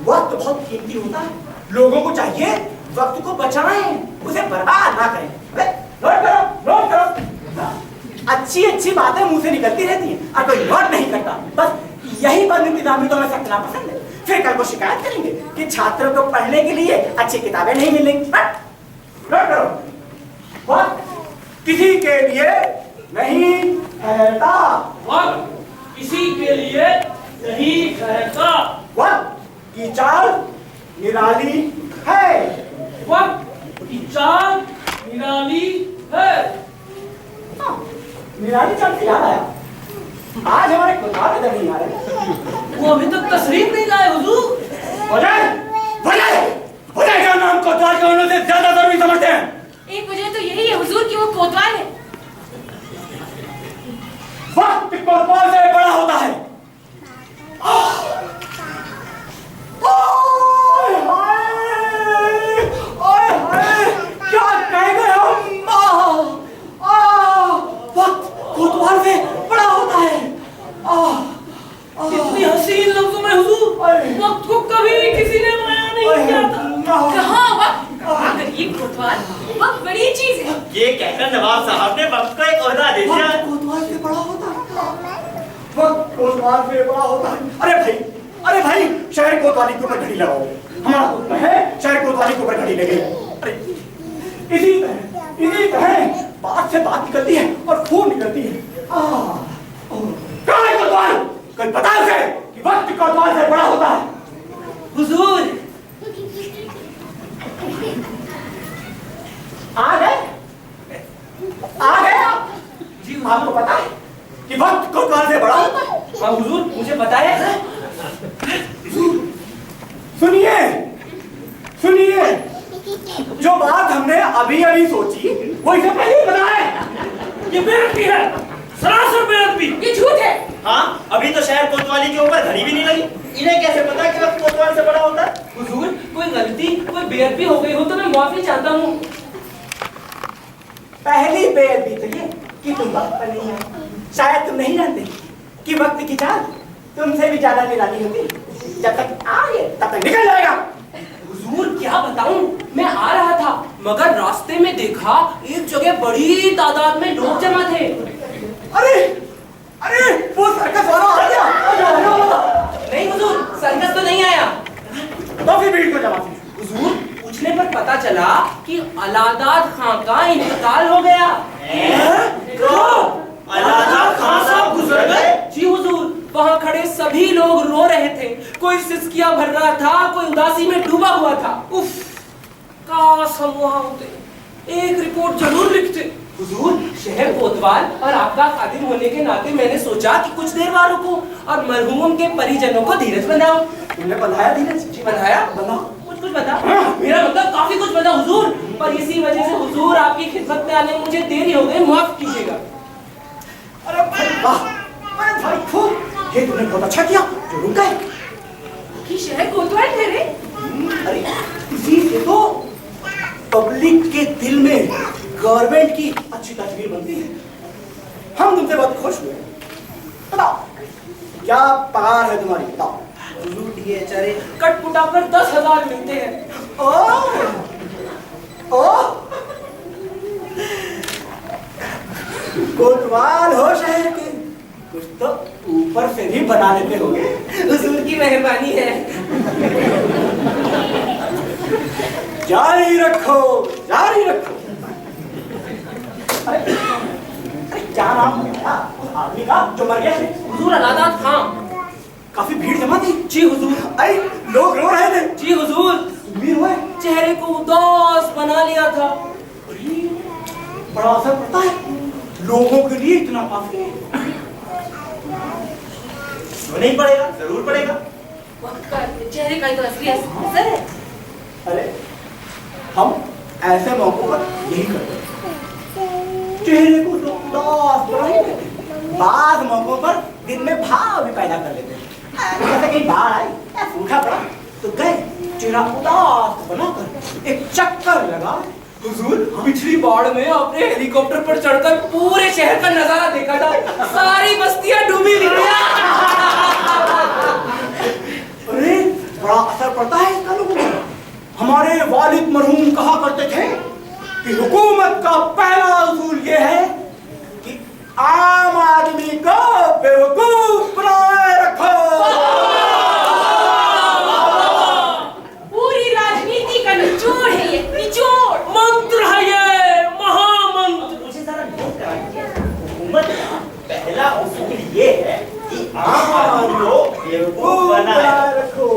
Speaker 1: वक्त बहुत कीमती होता है, लोगों को चाहिए वक्त को बचाएं, उसे बर्बाद ना करें। नोट करो। अच्छी बातें मुंह से निकलती रहती हैं और कोई नोट नहीं करता। बस यही बदइंतजामी तो हमें सबसे नापसंद है। फिर कल को शिकायत करेंगे कि छात्रों को पढ़ने के लिए अच्छी किताबें नहीं मिलेंगी। नोट करो, वक्त किसी के लिए नहीं ठहरता।
Speaker 3: वक्त किसी के लिए नहीं ठहरता।
Speaker 1: वक्त की चाल निराली है।
Speaker 3: वक्त की चाल निराली है।
Speaker 1: निराली चाल से याद आया, आज हमारे कोतवाल इधर नहीं आ रहे।
Speaker 3: वो अभी तक तशरीफ नहीं लाए हुजूर।
Speaker 1: वजह का नाम कोतवाल के होने से ज्यादा जरूरी समझते हैं।
Speaker 8: एक वजह तो यही है हुजूर कि वो कोतवाल है।
Speaker 1: वक्त कोतवाल से बड़ा होता है। क्या कह गए हम? वक्त कोतवाल से बड़ा होता है।
Speaker 3: इतनी हसीन लफ्जों में हुजूर वक्त को कभी किसी ने बयान नहीं किया था।
Speaker 8: कहाँ वक्त? गरीब कोतवाल, वक्त बड़ी चीज है।
Speaker 5: ये कहकर नवाब साहब ने वक्त को एक ओहदा दे दिया।
Speaker 1: वक्त कोतवाल से बड़ा होता है। वक्त कोतवाल से बड़ा होता है। अरे भाई शहर कोतवाली के ऊपर घड़ी लगाओ। हमारा हुक्म है शहर कोतवाली के ऊपर घड़ी लगे। अरे इसी तरह बात से बात निकलती है और खून निकलती है। कहाँ है कोतवाल? कोई बता उसे कि वक्त कोतवाल से बड़ा होता है।
Speaker 2: हुजूर
Speaker 1: आ गए आप? जी आपको पता है कि वक्त कोतवाल से बड़ा होता है?
Speaker 2: हाँ हुजूर, मुझे पता है।
Speaker 1: सुनिए, जो बात हमने अभी सोची वो इसे पहले ही पता है।
Speaker 3: ये बेइज्जती है, सरासर बेइज्जती।
Speaker 8: ये झूठ है।
Speaker 5: हाँ, अभी तो शहर कोतवाली के ऊपर घड़ी भी नहीं लगी। इन्हें कैसे पता कि वक्त कोतवाल से बड़ा होता है?
Speaker 2: हुजूर, कोई गलती, कोई बेअदबी हो गई हो तो मैं माफी चाहता हूँ।
Speaker 1: पहली बेअदबी तो ये कि तुम वक्त पर नहीं आए। शायद तुम नहीं जानते कि वक्त की चाल तुमसे भी ज्यादा निराली होती। जब तक आए तब तक निकल जाएगा।
Speaker 2: हुजूर क्या बताऊं, मैं आ रहा था मगर रास्ते में देखा एक जगह बड़ी तादाद में लोग जमा थे।
Speaker 1: अरे वो सर्कस वाला आ गया।
Speaker 2: नहीं हुजूर, सर्कस तो नहीं आया।
Speaker 1: तो फिर भीड़ को जमा थी।
Speaker 2: हुजूर, पूछने पर पता चला कि अलादाद खां का इंतकाल हो गया।
Speaker 5: अलादाद खां साहब गुजर गए?
Speaker 2: जी हुजूर, वहाँ खड़े सभी लोग रो रहे थे। कोई सिसकियां भर रहा था, कोई उदासी में डूबा हुआ था। उफ, काश हम वहाँ होते, एक रिपोर्ट जरूर लिखते। हुजूर, शहर कोतवाल और आपका खादिम होने के नाते मैंने सोचा कि कुछ देर बाद रुकूं और मरहूम के परिजनों को धीरज बंधाऊं।
Speaker 1: तुमने बंधाया धीरज?
Speaker 2: जी बंधाया। कुछ बता। मेरा मतलब काफी कुछ बता हुजूर, पर इसी वजह से हुजूर आपकी खिदमत में आने में मुझे देरी हो गई, माफ कीजिएगा।
Speaker 1: अरे भाई वाह, अरे भाई खूब, ये तुमने बहुत अच्छा किया जो रुक गए।
Speaker 8: कि शहर कोतवाल ठहरे।
Speaker 1: अरे इसी से तो पब्लिक के दिल में गवर्नमेंट की अच्छी तस्वीर बनती है। हम तुमसे बहुत खुश हुए। बताओ क्या पगार है तुम्हारी? बताओ।
Speaker 2: हुजूर DHRA कट-पुटा कर 10,000 मिलते हैं।
Speaker 1: कोतवाल हो शहर के, कुछ तो ऊपर से भी बना लेते होंगे।
Speaker 2: हुजूर की मेहरबानी है।
Speaker 1: जारी रखो। अरे क्या नाम था उस आदमी का जो मर गया?
Speaker 2: हुजूर अलादाद खां।
Speaker 1: काफी भीड़ जमा थी।
Speaker 2: जी हुजूर।
Speaker 1: अरे लोग रो रहे थे।
Speaker 2: जी हुजूर।
Speaker 1: भीड़ हुए,
Speaker 2: चेहरे को उदास बना लिया था।
Speaker 1: बड़ा असर पड़ता है, लोगों के लिए इतना काफी है।
Speaker 5: क्यों नहीं पड़ेगा? जरूर पड़ेगा।
Speaker 8: वक्त का चेहरे का ही तो असली असर है।
Speaker 1: अरे हम ऐसे मौकों पर यही करते हैं, चेहरे को उदास बना ही देते हैं। बाद मौकों पर दिन में भाव भी पैदा कर लेते हैं। जैसे कहीं बाढ़ आई या सूखा पड़ा तो गए चेहरा उदास बनाकर एक चक्कर लगा।
Speaker 2: हुजूर, पिछली बाढ़ में आपने हेलीकॉप्टर पर चढ़कर पूरे शहर का नजारा देखा था। सारी बस्तियां डूबी हुई थी।
Speaker 1: अरे बड़ा असर पड़ता है इसका लोगों पर। हमारे वालिद मरहूम कहा करते थे कि हुकूमत का पहला उसूल ये है कि आम आदमी को बेवकूफ बनाए रखो।
Speaker 4: पूरी राजनीति का निचोड़ है ये, निचोड़
Speaker 3: मंत्र है ये, महामंत्र।
Speaker 5: मुझे जरा नोट कराइए, हुकूमत का पहला उसूल ये है कि आम आदमी को बेवकूफ बनाए रखो।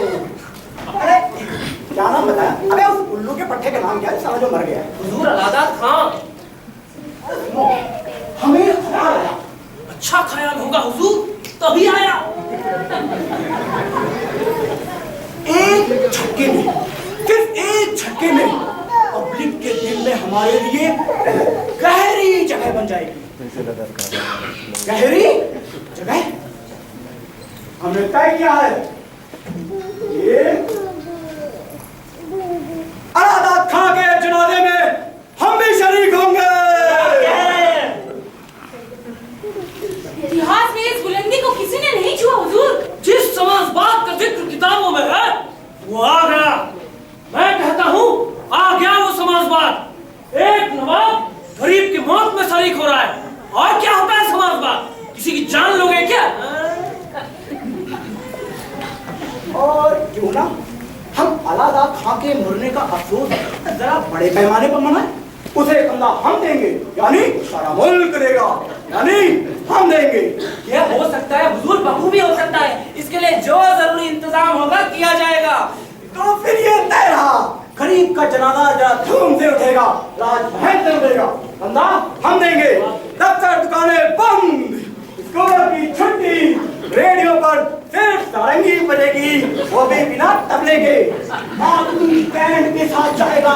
Speaker 1: अरे क्या नाम बताया? अबे उस उल्लू के पट्टे का नाम क्या है? साला जो मर गया है।
Speaker 2: हुजूर अलादात खान।
Speaker 1: हमें ख्याल आया।
Speaker 2: अच्छा ख्याल होगा हुजूर, तभी आया।
Speaker 1: एक झटके में, सिर्फ एक झटके में पब्लिक के दिल में हमारे लिए गहरी जगह बन जाएगी। गहरी जगह हमने तय किया है। ये अलादात खां के जनाजे में हम भी शरीक होंगे।
Speaker 4: इतिहास में इस बुलंदी को किसी ने नहीं छुआ हुजूर।
Speaker 3: जिस समाजवाद का जिक्र किताबों में है वो आ गया। मैं कहता हूँ आ गया वो समाजवाद। एक नवाब गरीब की मौत में शरीक हो रहा है। और क्या होता है समाजवाद? किसी की जान लोगे क्या?
Speaker 1: और क्यों ना हम अलादात खां के मरने का अफसोस जरा बड़े पैमाने पर मनाएं। उसे कंधा हम देंगे, यानी सारा मुल्क देगा, यानी हम देंगे।
Speaker 2: यह हो सकता है हुजूर, बखूबी हो सकता है। इसके लिए जो जरूरी इंतजाम होगा किया जाएगा।
Speaker 1: तो फिर ये तय रहा, गरीब का जनाजा जरा धूम से उठेगा, राजमहल से उठेगा, कंधा हम देंगे। दफ्तर दुकानें बंद, स्कूल की छुट्टी, रेडियो पर सिर्फ सारंगी बजेगी, वो भी बिना तबले के। आदमी बैंड के साथ जाएगा,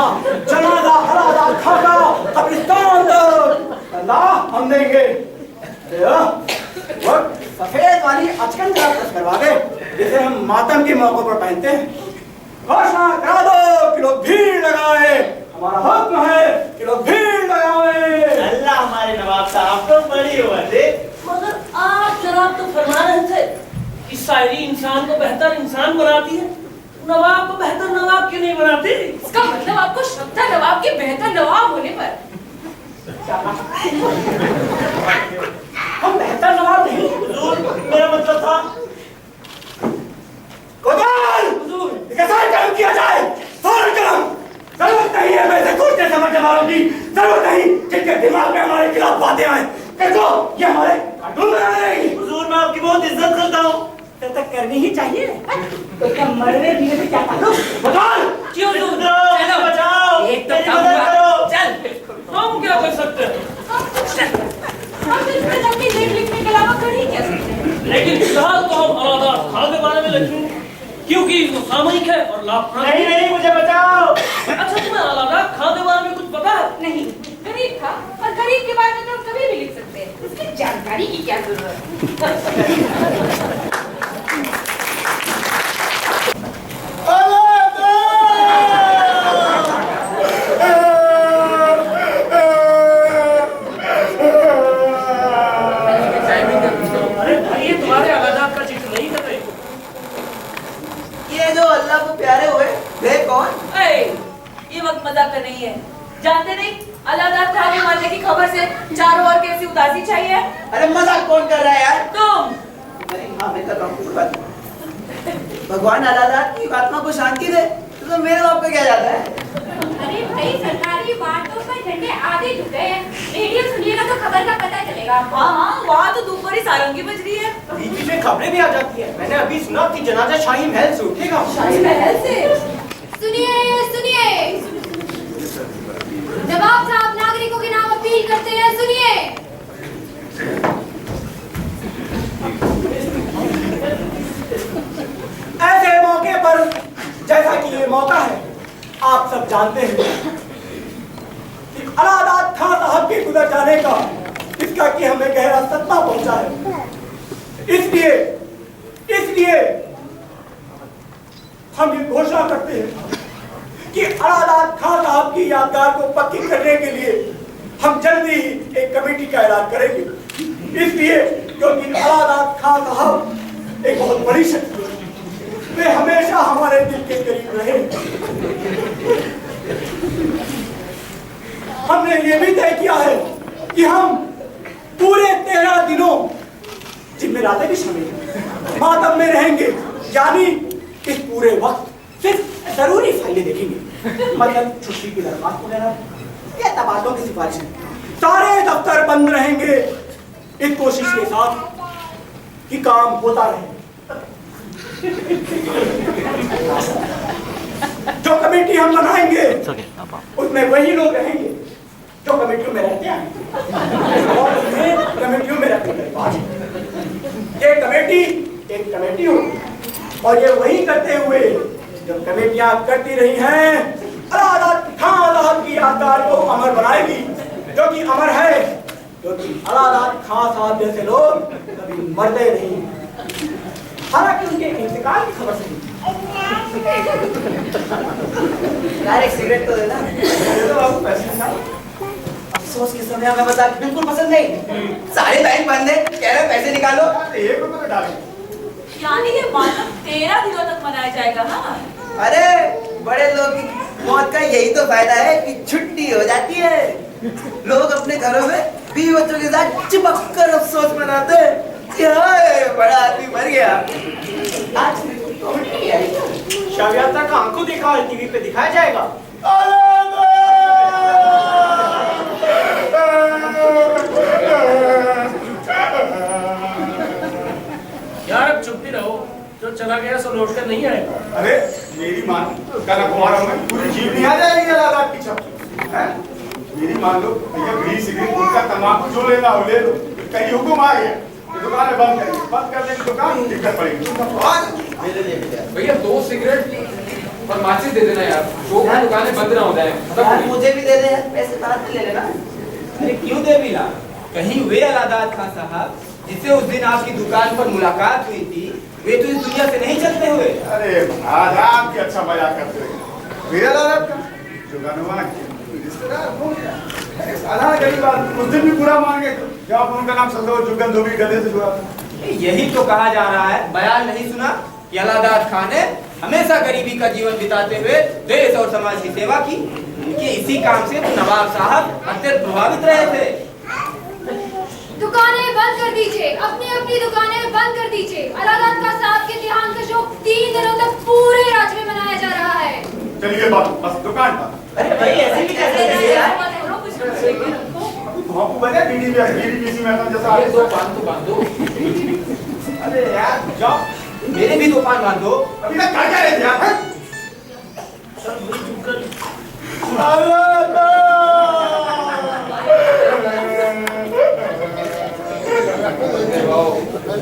Speaker 1: जनाजा अलादात खां का कब्रिस्तान तक, कंधा हम देंगे। वो सफेद वाली अचकन जरा प्रेस करवा दे, जिसे हम मातम के मौके पर पहनते हैं। घोषणा करा दो कि लोग भीड़ लगाए, हमारा हुक्म है कि लोग भीड़ लगाए।
Speaker 5: अल्लाह हमारे नवाब साहब तो बड़ी हुआ थे।
Speaker 3: मगर आप जनाब तो फरमा रहे थे कि शायरी इंसान को बेहतर इंसान बनाती है, नवाब को बेहतर नवाब क्यों नहीं बनाती?
Speaker 4: इसका मतलब आपको शक था नवाब के बेहतर नवाब होने पर।
Speaker 1: हम बेहतर नवाब नहीं।
Speaker 5: हुजूर मेरा मतलब था
Speaker 1: कर्म किया जाए, फौरन कर्म। जरूरत नहीं है वैसे सोचने समझने वालों की, जरूरत नहीं जिनके दिमाग में हमारे खिलाफ बातें आए। देखो ये हमारे कार्टून बना रहेगी।
Speaker 5: हुजूर मैं आपकी बहुत इज्जत करता हूँ।
Speaker 1: तो करनी ही चाहिए। तो क्या मरने पीने से क्या ताल्लुक? बताओ
Speaker 2: क्यों तुम
Speaker 5: चलो बचाओ,
Speaker 2: एक तो
Speaker 5: मेरी
Speaker 2: काम
Speaker 5: मदद
Speaker 2: हुआ।
Speaker 5: करो।
Speaker 2: चल
Speaker 3: हम क्या कर सकते हैं?
Speaker 4: हम तो इसमें अपनी लेख लिखने के अलावा कर ही क्या सकते हैं।
Speaker 3: लेकिन फिलहाल तो हम अलादात खां के बारे में लिखेंगे, क्योंकि वो सामयिक है और लाभप्रद।
Speaker 5: नहीं नहीं मुझे बचाओ।
Speaker 3: अच्छा तुम्हें अलादात खां के बारे में कुछ पता है?
Speaker 4: नहीं, गरीब था और गरीब के बारे में तो हम कभी भी लिख सकते हैं, उसकी जानकारी की क्या जरूरत है।
Speaker 3: अरे भाई ये तुम्हारे अलादात का जिक्र नहीं कर रहे।
Speaker 11: ये जो अल्लाह को प्यारे हुए वे कौन?
Speaker 4: ये वक्त मजाक का नहीं है। जानते नहीं अलादात खां के मारने की खबर से चारों ओर कैसी उदासी चाहिए।
Speaker 11: अरे मजाक कौन कर रहा है यार?
Speaker 4: तुम।
Speaker 11: अरे हाँ मैं कर रहा हूँ। भगवान अलादात की आत्मा को शांति दे। तो मेरे बाप का क्या जाता है?
Speaker 8: अरे भाई सरकारी बातों पर झंडे आधे झुके हैं। रेडियो सुनिएगा तो खबर का पता चलेगा।
Speaker 4: हाँ वहाँ तो धूप भरी सारंगी बज रही है।
Speaker 7: बीच में खबरें भी आ जाती है। मैंने अभी सुना कि जनाजा शाही महल से उठेगा।
Speaker 4: शाही महल से?
Speaker 9: सुनिए सुनिए, नवाब साहब नागरिकों के नाम अपील करते हैं, सुनिए।
Speaker 1: ऐसे मौके पर जैसा कि ये मौका है, आप सब जानते हैं कि अलादात खां साहब के गुजर जाने का इसका कि हमें गहरा सदमा पहुंचा है। इसलिए हम ये घोषणा करते हैं कि अलादात खां साहब की यादगार को पक्की करने के लिए हम जल्दी ही एक कमेटी का ऐलान करेंगे। इसलिए क्योंकि अलादात खां साहब एक बहुत बड़ी शख्सियत, वे हमेशा हमारे दिल के करीब रहे। हमने ये भी तय किया है कि हम पूरे 13 दिनों, जिनमें रातें भी शामिल हैं, मातम में रहेंगे। यानी इस पूरे वक्त सिर्फ जरूरी फाइलें देखेंगे, मतलब छुट्टी की दरखास्त वगैरह या तबादलों की सिफारिशें। सारे दफ्तर बंद रहेंगे, इस कोशिश के साथ कि काम होता रहे। जो कमेटी हम बनाएंगे उसमें वही लोग रहेंगे जो कमेटियों में रहते हैं और उसमें कमेटियों में रहते हैं। एक कमेटी हो और ये वही करते हुए जब कमेटियां करती रही हैं, अलाहाबाद खान की यादगार को अमर बनाएगी, जो कि अमर है, क्योंकि अलाहाबाद खान साहब जैसे लोग कभी मरते नहीं। हालांकि उनके इंतकाल की खबर सही।
Speaker 11: यार एक सिगरेट तो देना।
Speaker 1: तो आपको पैसे ना
Speaker 11: अफसोस के समय हमें मजाक बिल्कुल पसंद नहीं। सारे बैंक बंद है, कह रहे पैसे निकालो।
Speaker 1: 1 रुपए डालें।
Speaker 4: यानी ये मातम 13 दिनों तक मनाया जाएगा। हाँ,
Speaker 11: अरे बड़े लोग की मौत का यही तो फायदा है कि छुट्टी हो जाती है। लोग अपने घरों में बीवी बच्चों के साथ चिपक कर अफसोस मनाते हैं कि हाय बड़ा आदमी मर गया। आज
Speaker 1: शव यात्रा का आंखों देखा टीवी पे दिखाया जाएगा।
Speaker 3: यार अब चुप ही रहो, जो चला गया सो लौट कर नहीं आएगा।
Speaker 10: अरे मेरी मान कल अखबारों में पूरी जीव नहीं आ जाएगी अलाहाबाद की छप है। मेरी मान लो भैया बीड़ी सिगरेट गुटखा तंबाकू जो लेना हो ले लो। कहीं हुक्म आ गया दुकानें बंद करेंगे, बंद कर देंगे दुकान, दिक्कत पड़ेगी।
Speaker 6: भैया 2 सिगरेट और माचिस दे देना यार, जो दुकानें बंद ना हो जाए।
Speaker 11: यार मुझे भी दे दे, पैसे बाद में ले लेना।
Speaker 7: अरे क्यों दे मिला? कहीं वे अलाहाबाद खान साहब जिससे उस दिन आपकी दुकान पर मुलाकात हुई थी, वे तो इस दुनिया से नहीं चलते हुए।
Speaker 10: अरे आराम की अच्छा मजाक करते हैं। मेरा अलाहाबाद का जुगानुमा रिश्तेदार हो गया। साला गरीब आदमी उस दिन भी पूरा मान गए जब उनका नाम संतोष जुगन धोबी गधे से जुड़ा था।
Speaker 7: यही तो कहा जा रहा है, बयान नहीं सुना कि अलाहाबाद खान ने हमेशा गरीबी का जीवन बिताते हुए देश और समाज की सेवा की। उनके इसी काम से तो नवाब साहब अत्यंत प्रभावित रहे थे।
Speaker 9: दुकानें बंद कर दीजिए, अपनी अपनी दुकानें बंद कर दीजिए। अलाहाबाद का साहब के देहांत का शोक 3 दिनों तक पूरे राज्य में मनाया जा रहा है।
Speaker 10: चलिए बस दुकान पर।
Speaker 11: अरे भाई ऐसे भी कैसे करेंगे यार?
Speaker 10: आपको बता बीड़ी पीसी में जैसा
Speaker 6: ये 2 बांधो।
Speaker 10: अरे यार जाओ,
Speaker 7: मेरे भी दुकान बांध दो।
Speaker 10: अभी तक क्या रहे थे आप?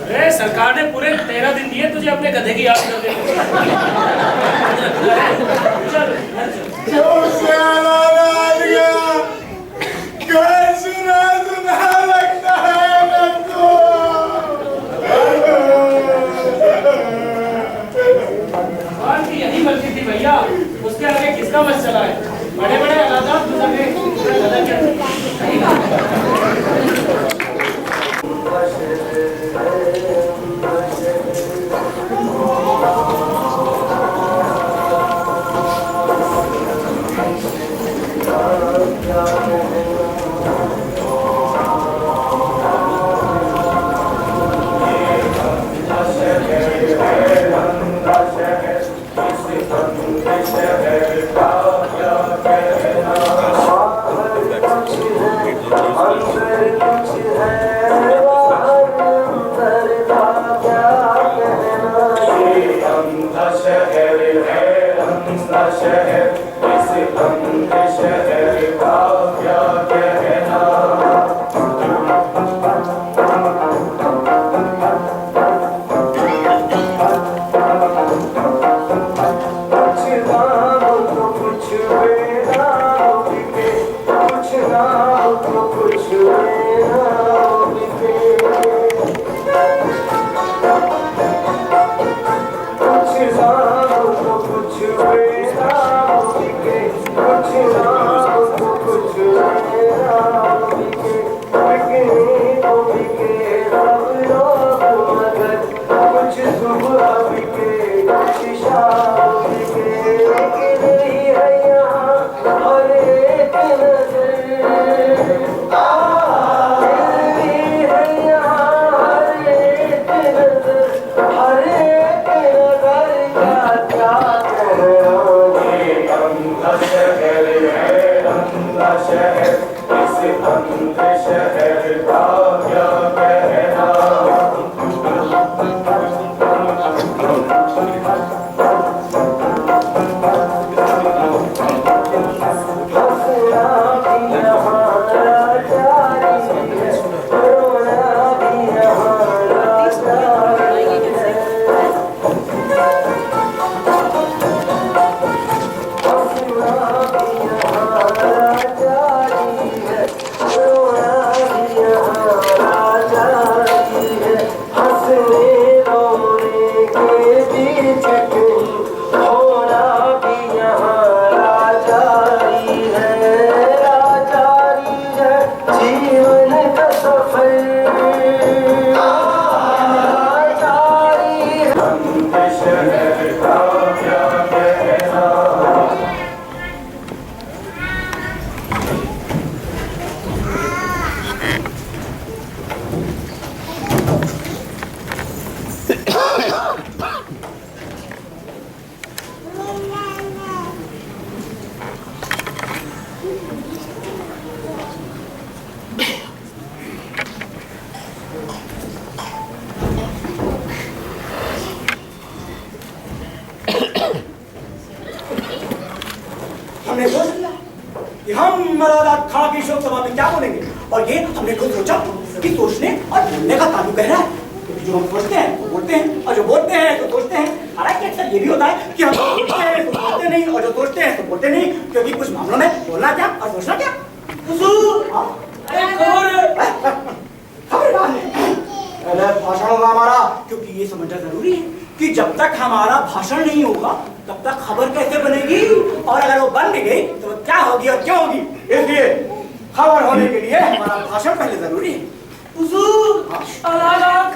Speaker 3: अरे सरकार ने पूरे 13 दिन दिए तुझे अपने गधे की याद करने को। चल,
Speaker 10: सुना लगता है
Speaker 3: की यही गलती थी भैया, उसके आगे किसका बस चला है? बड़े बड़े अलाहाबाद गुजर गए, गधा क्या?
Speaker 12: कुछ
Speaker 1: और ये हमने खुद सोचा कि सोचने और बोलने का ताल्लुक गहरा है, क्योंकि जो हम सोचते हैं वो बोलते हैं, और जो बोलते हैं तो सोचते हैं। हालांकि अक्सर ये भी होता है कि हम सोचते हैं तो बोलते नहीं, और जो सोचते हैं तो बोलते नहीं, क्योंकि कुछ मामलों में बोलना क्या और सोचना क्या। हुजूर, भाषण होगा हमारा, क्योंकि ये समझना जरूरी है कि जब तक हमारा भाषण नहीं होगा तब तक खबर कैसे बनेगी, और अगर वो बन भी गई तो क्या होगी और क्यों होगी। इसलिए खबर होने के लिए हमारा भाषण पहले जरूरी है। हुजूर, अलादाद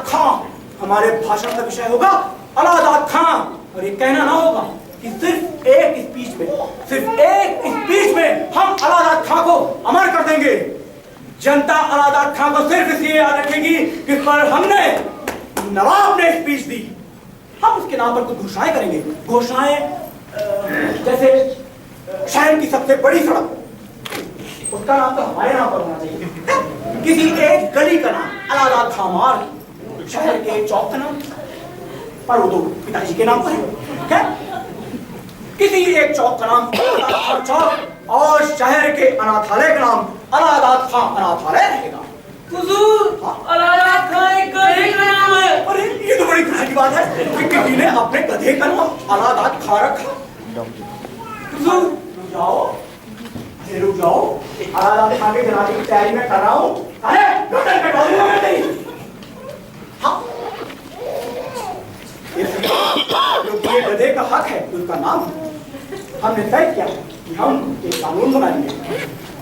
Speaker 1: खां, हमारे भाषण का विषय होगा अलादाद खां, और ये कहना ना होगा कि सिर्फ एक स्पीच में हम अलादाद खां को अमर कर देंगे। जनता अलादाद खां को सिर्फ इसलिए याद रखेगी कि पर हमने नवाब ने स्पीच दी। हम उसके नाम पर कुछ घोषणाएं करेंगे, घोषणाएं जैसे शहर की सबसे बड़ी सड़क, उसका नाम तो हमारे नाम पर होना चाहिए। किसी एक गली का नाम अलादाद खां मार्ग, शहर के चौक का नाम पर वो तो पिताजी के नाम पर है। किसी एक चौक का नाम अलादाद खां चौक, और शहर के अनाथालय का नाम अलादाद खां अनाथालय रहेगा।
Speaker 2: हुजूर, अलादाद खां एक गधे का नाम है।
Speaker 1: अरे ये तो बड़ी खुशी की बात है कि किसी ने अपने गधे का नाम अलादाद खां रखा। हुजूर, रुक जाओ, अलादाद खां के जनाजे की तैयारी में कर रहा हूँ। अरे लुटन कटवा दूंगा मैं नहीं। हाँ, क्योंकि ये गधे का हक है, उसका नाम हमने तय किया कि हम एक कानून बनाएंगे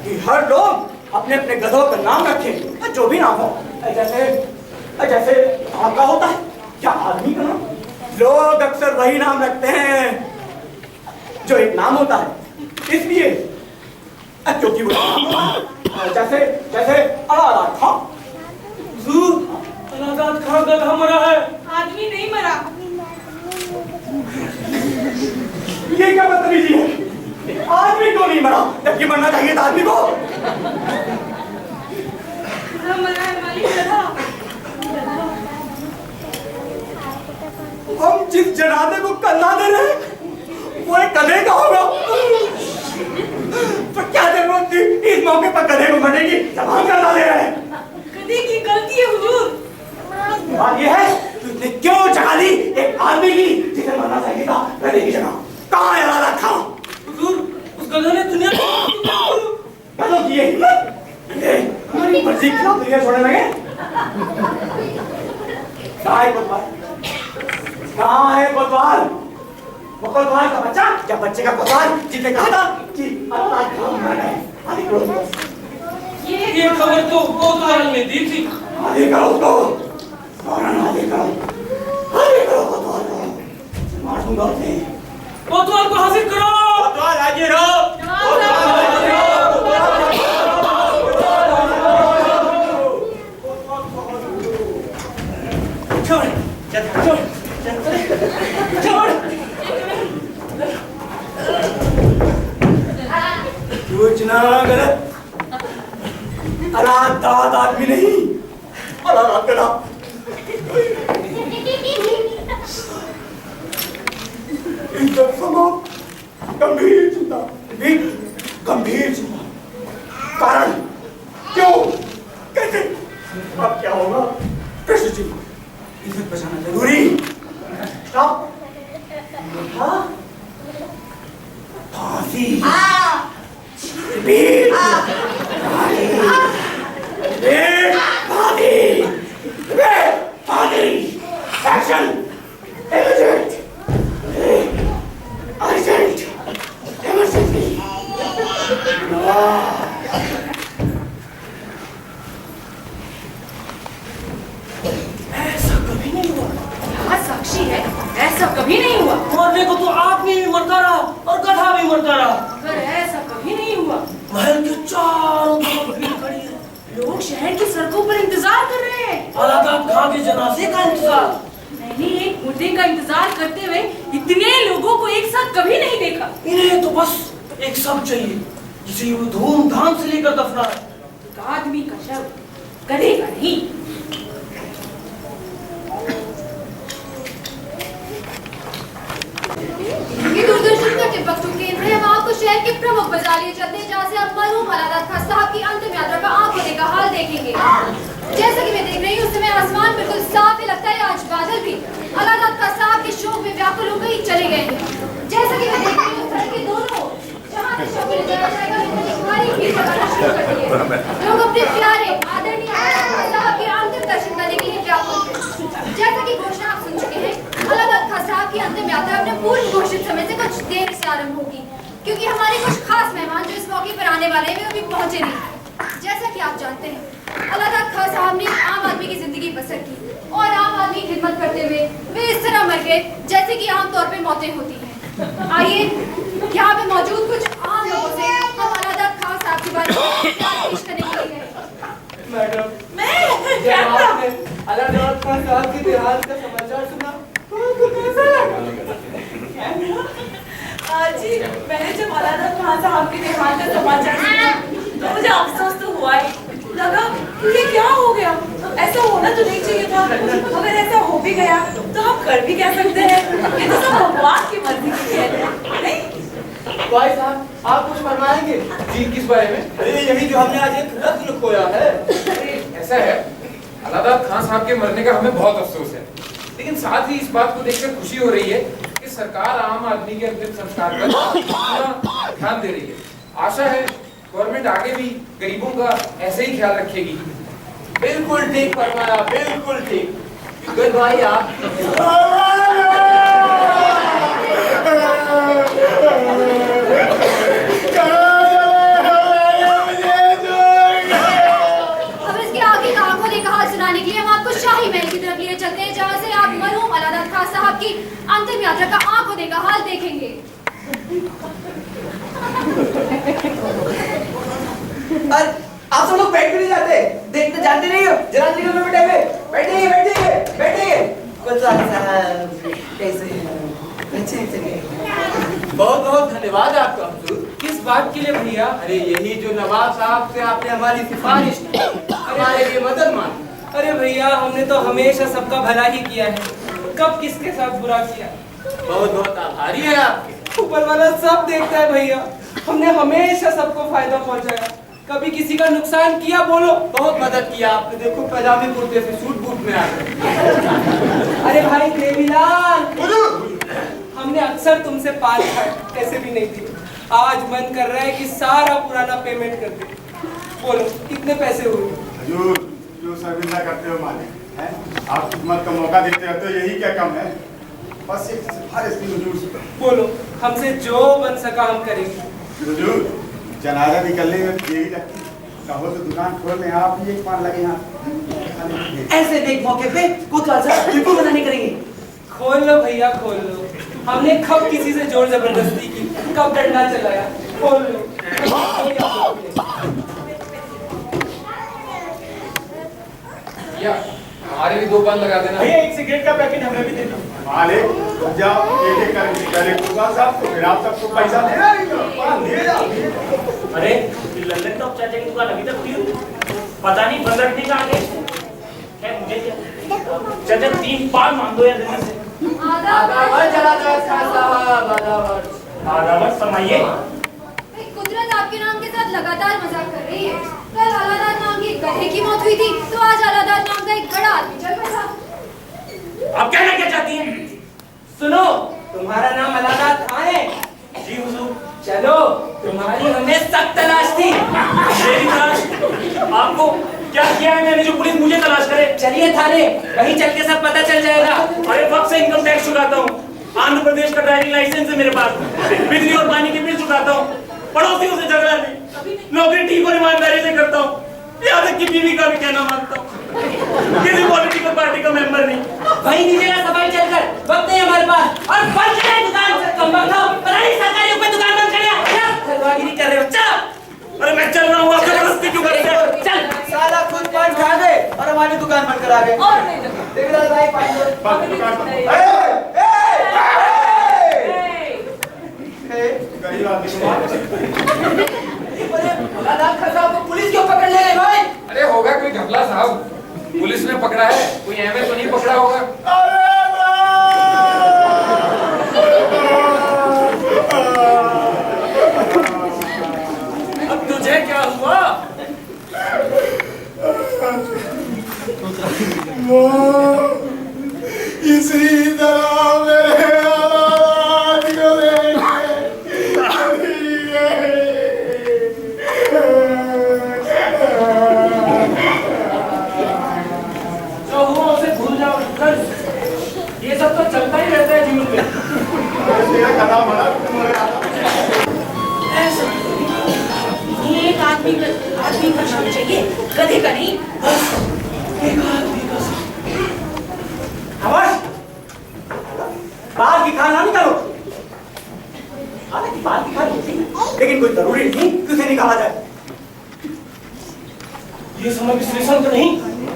Speaker 1: कि हर लोग अपने अपने गधों का नाम रखें, जो भी नाम हो। जैसे आपका होता है क्या आदमी का नाम, लोग अक्सर वही नाम रखते हैं जो एक नाम होता है, इसलिए क्योंकि वो जैसे अलादाद खां।
Speaker 2: अलादाद खां गधा मरा है,
Speaker 4: आदमी नहीं मरा।
Speaker 1: ये क्या बदतमीजी है, आदमी क्यों नहीं मरा जबकि मरना चाहिए था आदमी को।
Speaker 4: मरा है मालिक, गधा।
Speaker 1: हम जिस जनाजे को कंधा दे रहे हैं वो एक गधे का होगा, तो क्या जरूरत थी इस मौके पर गधे को मरने की जब हम कंधा दे रहे हैं।
Speaker 4: गधे की गलती है हुजूर।
Speaker 1: बात ये है कि उसने क्यों जगा दी एक आदमी की जिसे मरना चाहिए था गधे की जगह। कहाँ है अलादाद खां?
Speaker 2: हुजूर, उस गधे ने दुनिया
Speaker 1: गधों की ये हिम्मत, हमारी मर्जी के खिलाफ दुनिया छोड़ने लगे। कहाँ है कोतवाल? कहाँ है कोतवाल? वो कोतवाल का बच्चा या बच्चे का कोतवाल जिसे कहा था कि अलादाद खां मर गए।
Speaker 2: ये खबर तो कोतवाल ने दी थी।
Speaker 1: आगे करो उसको, फौरन आगे करो कोतवाल को, मार दूंगा उसे।
Speaker 2: कोतवाल को हाजिर करो।
Speaker 5: कोतवाल हाजिर हो।
Speaker 1: योजना गलत, अलादाद आदमी नहीं, अलादाद गधा। गंभीर चिंता, गंभीर चिंता। कारण क्यों, कैसे, अब क्या होगा? प्रश्न चिन्ह, इसे बचाना जरूरी। फांसी, एक्शन, अर्जेंट, इमरजेंसी।
Speaker 2: ऐसा कभी नहीं हुआ।
Speaker 4: यहाँ साक्षी है, ऐसा कभी नहीं हुआ।
Speaker 2: मरने को तो आदमी भी मरता रहा और गधा भी मरता रहा,
Speaker 4: पर ऐसा कभी नहीं हुआ।
Speaker 2: महल के चारों तरफ भीड़ खड़ी है,
Speaker 4: लोग शहर की सड़कों पर इंतजार कर रहे हैं।
Speaker 2: अलादाद खां के जनाजे का इंतजार।
Speaker 4: मैंने एक मुर्दे का इंतजार करते हुए इतने लोगों को एक साथ कभी नहीं देखा।
Speaker 2: इन्हें तो बस एक शव चाहिए जिसे वो धूमधाम से लेकर दफनाए।
Speaker 4: एक आदमी का शव, गधे का नहीं।
Speaker 9: ये दूरदर्शन का चिपक चुके हैं। हम आपको शहर के प्रमुख बाजार ले चलते हैं जहाँ से आप मालूम जाएंगे। जैसा कि मैं देख रही हूँ उस समय आसमान बिल्कुल साफ ही लगता है, आज बादल भी अलाहाबाद का साहब के शोक में व्याकुल होकर ही चले गए हैं। जैसा कि मैं देख रही हूँ सड़क के दोनों जहाँ भी शोक में जाया जाएगा भारी भीड़ लगाना शुरू कर दी है। लोग अपने प्यारे आदरणीय साहब के अंतिम दर्शन करने के लिए व्याकुल हैं। जैसा कि घोषणा आप सुन चुके हैं, अलाहाबाद खान साहब की अंतिम यात्रा अपने पूर्व घोषित समय से कुछ देर से आरंभ होगी, क्योंकि हमारे कुछ खास मेहमान जो इस मौके पर आने वाले हैं वे अभी पहुंचे नहीं। जैसा कि आप जानते हैं, अलाहाबाद खान साहब ने आम आदमी की जिंदगी बसर की और आम आदमी की खिदमत करते हुए वे इस तरह मर गए जैसे कि आमतौर पे मौतें होती हैं। आइए यहाँ पे मौजूद कुछ आम लोगों से हम अलाहाबाद खान साहब के बारे में पेश करने के लिए गए।
Speaker 2: मैडम, जब आपने अलाहाबाद खान साहब की देहांत का समाचार सुना तो कैसा लगा?
Speaker 4: जी, मैंने जब अलाहाबाद खान साहब के देहांत का समाचार सुना तो मुझे अफसोस तो हुआ ही। लगा कि ये क्या हो गया, ऐसा होना तो नहीं चाहिए था। अगर ऐसा हो भी गया तो हम कर भी क्या सकते हैं, ये तो सब भगवान की मर्जी की खेल है, नहीं?
Speaker 2: भाई साहब, आप कुछ फरमाएंगे?
Speaker 6: जी, किस बारे में?
Speaker 2: अरे यही जो हमने आज एक रत्न खोया है।
Speaker 6: अरे ऐसा है, अलाहाबाद खान साहब के मरने का हमें बहुत अफसोस है, लेकिन साथ ही इस बात को देखकर खुशी हो रही है कि सरकार आम आदमी के अंतिम संस्कार पर पूरा ध्यान दे रही है। आशा है गवर्नमेंट आगे भी गरीबों का ऐसे ही ख्याल रखेगी।
Speaker 2: बिल्कुल ठीक फरमाया, बिल्कुल ठीक। गुड भाई आप
Speaker 9: अब इसके आगे का आंखों देखा हाल सुनाने के लिए हम आपको शाही महल की तरफ लिए चलते हैं, जहाँ से आप मरहूम अलाहाबाद खान साहब की अंतिम यात्रा का आंखों देखा हाल देखेंगे।
Speaker 11: और आप सब लोग बैठ भी नहीं जाते, देखते जानते नहीं हो, जरा निकल में बैठेंगे, बैठेंगे बैठेंगे बैठेंगे। कोतवाल साहब कैसे हैं? अच्छे हैं।
Speaker 2: बहुत बहुत धन्यवाद आपका हुजूर। किस बात के लिए भैया? अरे यही जो नवाब साहब से आपने हमारी सिफारिश की, हमारे लिए मदद मांगी।
Speaker 12: अरे भैया, हमने तो हमेशा सबका भला ही किया है, कब किसके साथ बुरा किया।
Speaker 2: बहुत बहुत आभारी है आपके।
Speaker 12: ऊपर वाला सब देखता है भैया, हमने हमेशा सबको फायदा पहुंचाया, कभी किसी का नुकसान किया? बोलो।
Speaker 2: बहुत मदद किया आपने, देखो पजामे कुर्ते से सूट बूट में आ गए।
Speaker 12: अरे भाई देवीलाल, हमने अक्सर तुमसे 5 कैसे भी नहीं दिए, आज मन कर रहा है कि सारा पुराना पेमेंट कर दे। बोलो कितने पैसे हुए?
Speaker 10: हजूर, जो सर्विंदा करते हो मालिक हैं, आप खिदमत का मौका देते रहते हो, यही क्या कम है? बस एक सिफारिश की हुजूर से।
Speaker 12: बोलो, हमसे जो बन सका हम करेंगे।
Speaker 10: हुजूर, जनाजा निकलने में यही लगती, कहो तो दुकान खोल लें, आप ही एक पान लगे यहाँ।
Speaker 11: ऐसे देख मौके पे कोतवाल साहब बिल्कुल मना नहीं करेंगे।
Speaker 12: खोल लो भैया, खोल लो। हमने कब किसी से जोर जबरदस्ती की, कब डंडा चलाया? खोल लो।
Speaker 6: या हमारे भी 2 पान लगा देना।
Speaker 2: भैया एक सिगरेट का पैकेट हमें भी दे दो।
Speaker 10: मालिक जाओ, एक करके निकाले कोतवाल साहब, तो फिर आप सबको पैसा देना ही दो, पान दे जाओ।
Speaker 5: अरे लल्लन तो चाचा की दुकान अभी तक खुली हुई, पता नहीं बंद रखने का आगे है। मुझे क्या चाचा 3 पान मांग दो यार दिन से।
Speaker 2: आदावर जनाब खान साहब, आदावर।
Speaker 5: आदावर समाइए।
Speaker 9: कुदरत आपके नाम के साथ लगातार मजाक कर रही है। कल अलाहाबाद नाम की एक गधे की मौत हुई थी, तो आज अलाहाबाद नाम का एक बड़ा आदमी चल बैठा।
Speaker 5: आप कहना क्या चाहती हैं?
Speaker 12: सुनो, तुम्हारा नाम अलाहाबाद खान है?
Speaker 5: जी हुजूर।
Speaker 12: चलो, तुम्हारी हमें सख्त तलाश थी।
Speaker 5: मेरी तलाश? आपको क्या किया है मैंने जो पुलिस मुझे तलाश करे?
Speaker 12: चलिए थाने, वहीं चल के सब पता चल जाएगा।
Speaker 5: अरे वक्त से इनकम टैक्स चुकाता हूँ, आंध्र प्रदेश का ड्राइविंग लाइसेंस है मेरे पास, बिजली और पानी की बिल चुकाता हूँ, पड़ोसियों से झगड़ा नहीं, नौकरी ठीक और ईमानदारी से करता हूँ, यहाँ तक कि बीवी का भी कहना मानता हूँ, किसी पॉलिटिकल पार्टी का मेंबर नहीं।
Speaker 12: वहीं नीचे सफाई चलकर वक्त नहीं हमारे पास, और बंद करें दुकान। कम वक्त हो, पता नहीं सरकारी ऊपर दुकान बंद कर दिया। खलवागिरी कर रहे हो, चलो।
Speaker 5: अरे मैं चल रहा हूँ, आप जबरदस्ती क्यों करते हो?
Speaker 12: चल।
Speaker 11: साला खुद पान खा गए और हमारी दुकान बंद करा गए।
Speaker 4: और नहीं तो
Speaker 11: देवीलाल भाई पान दो।
Speaker 10: गरीब आदमी को मार।
Speaker 11: अलाहाबाद खान साहब को पुलिस क्यों पकड़ ले गए भाई?
Speaker 6: अरे होगा कोई घपला साहब, पुलिस ने पकड़ा है, कोई एमए तो नहीं पकड़ा होगा।
Speaker 3: अब तुझे क्या हुआ?
Speaker 4: चाहिए, गधे का नहीं।
Speaker 1: बाल की खाल ना निकालो। हालांकि बाल की खाल होती है, लेकिन कोई जरूरी नहीं कि उसे निकाला जाए।
Speaker 3: ये समय विश्लेषण का नहीं,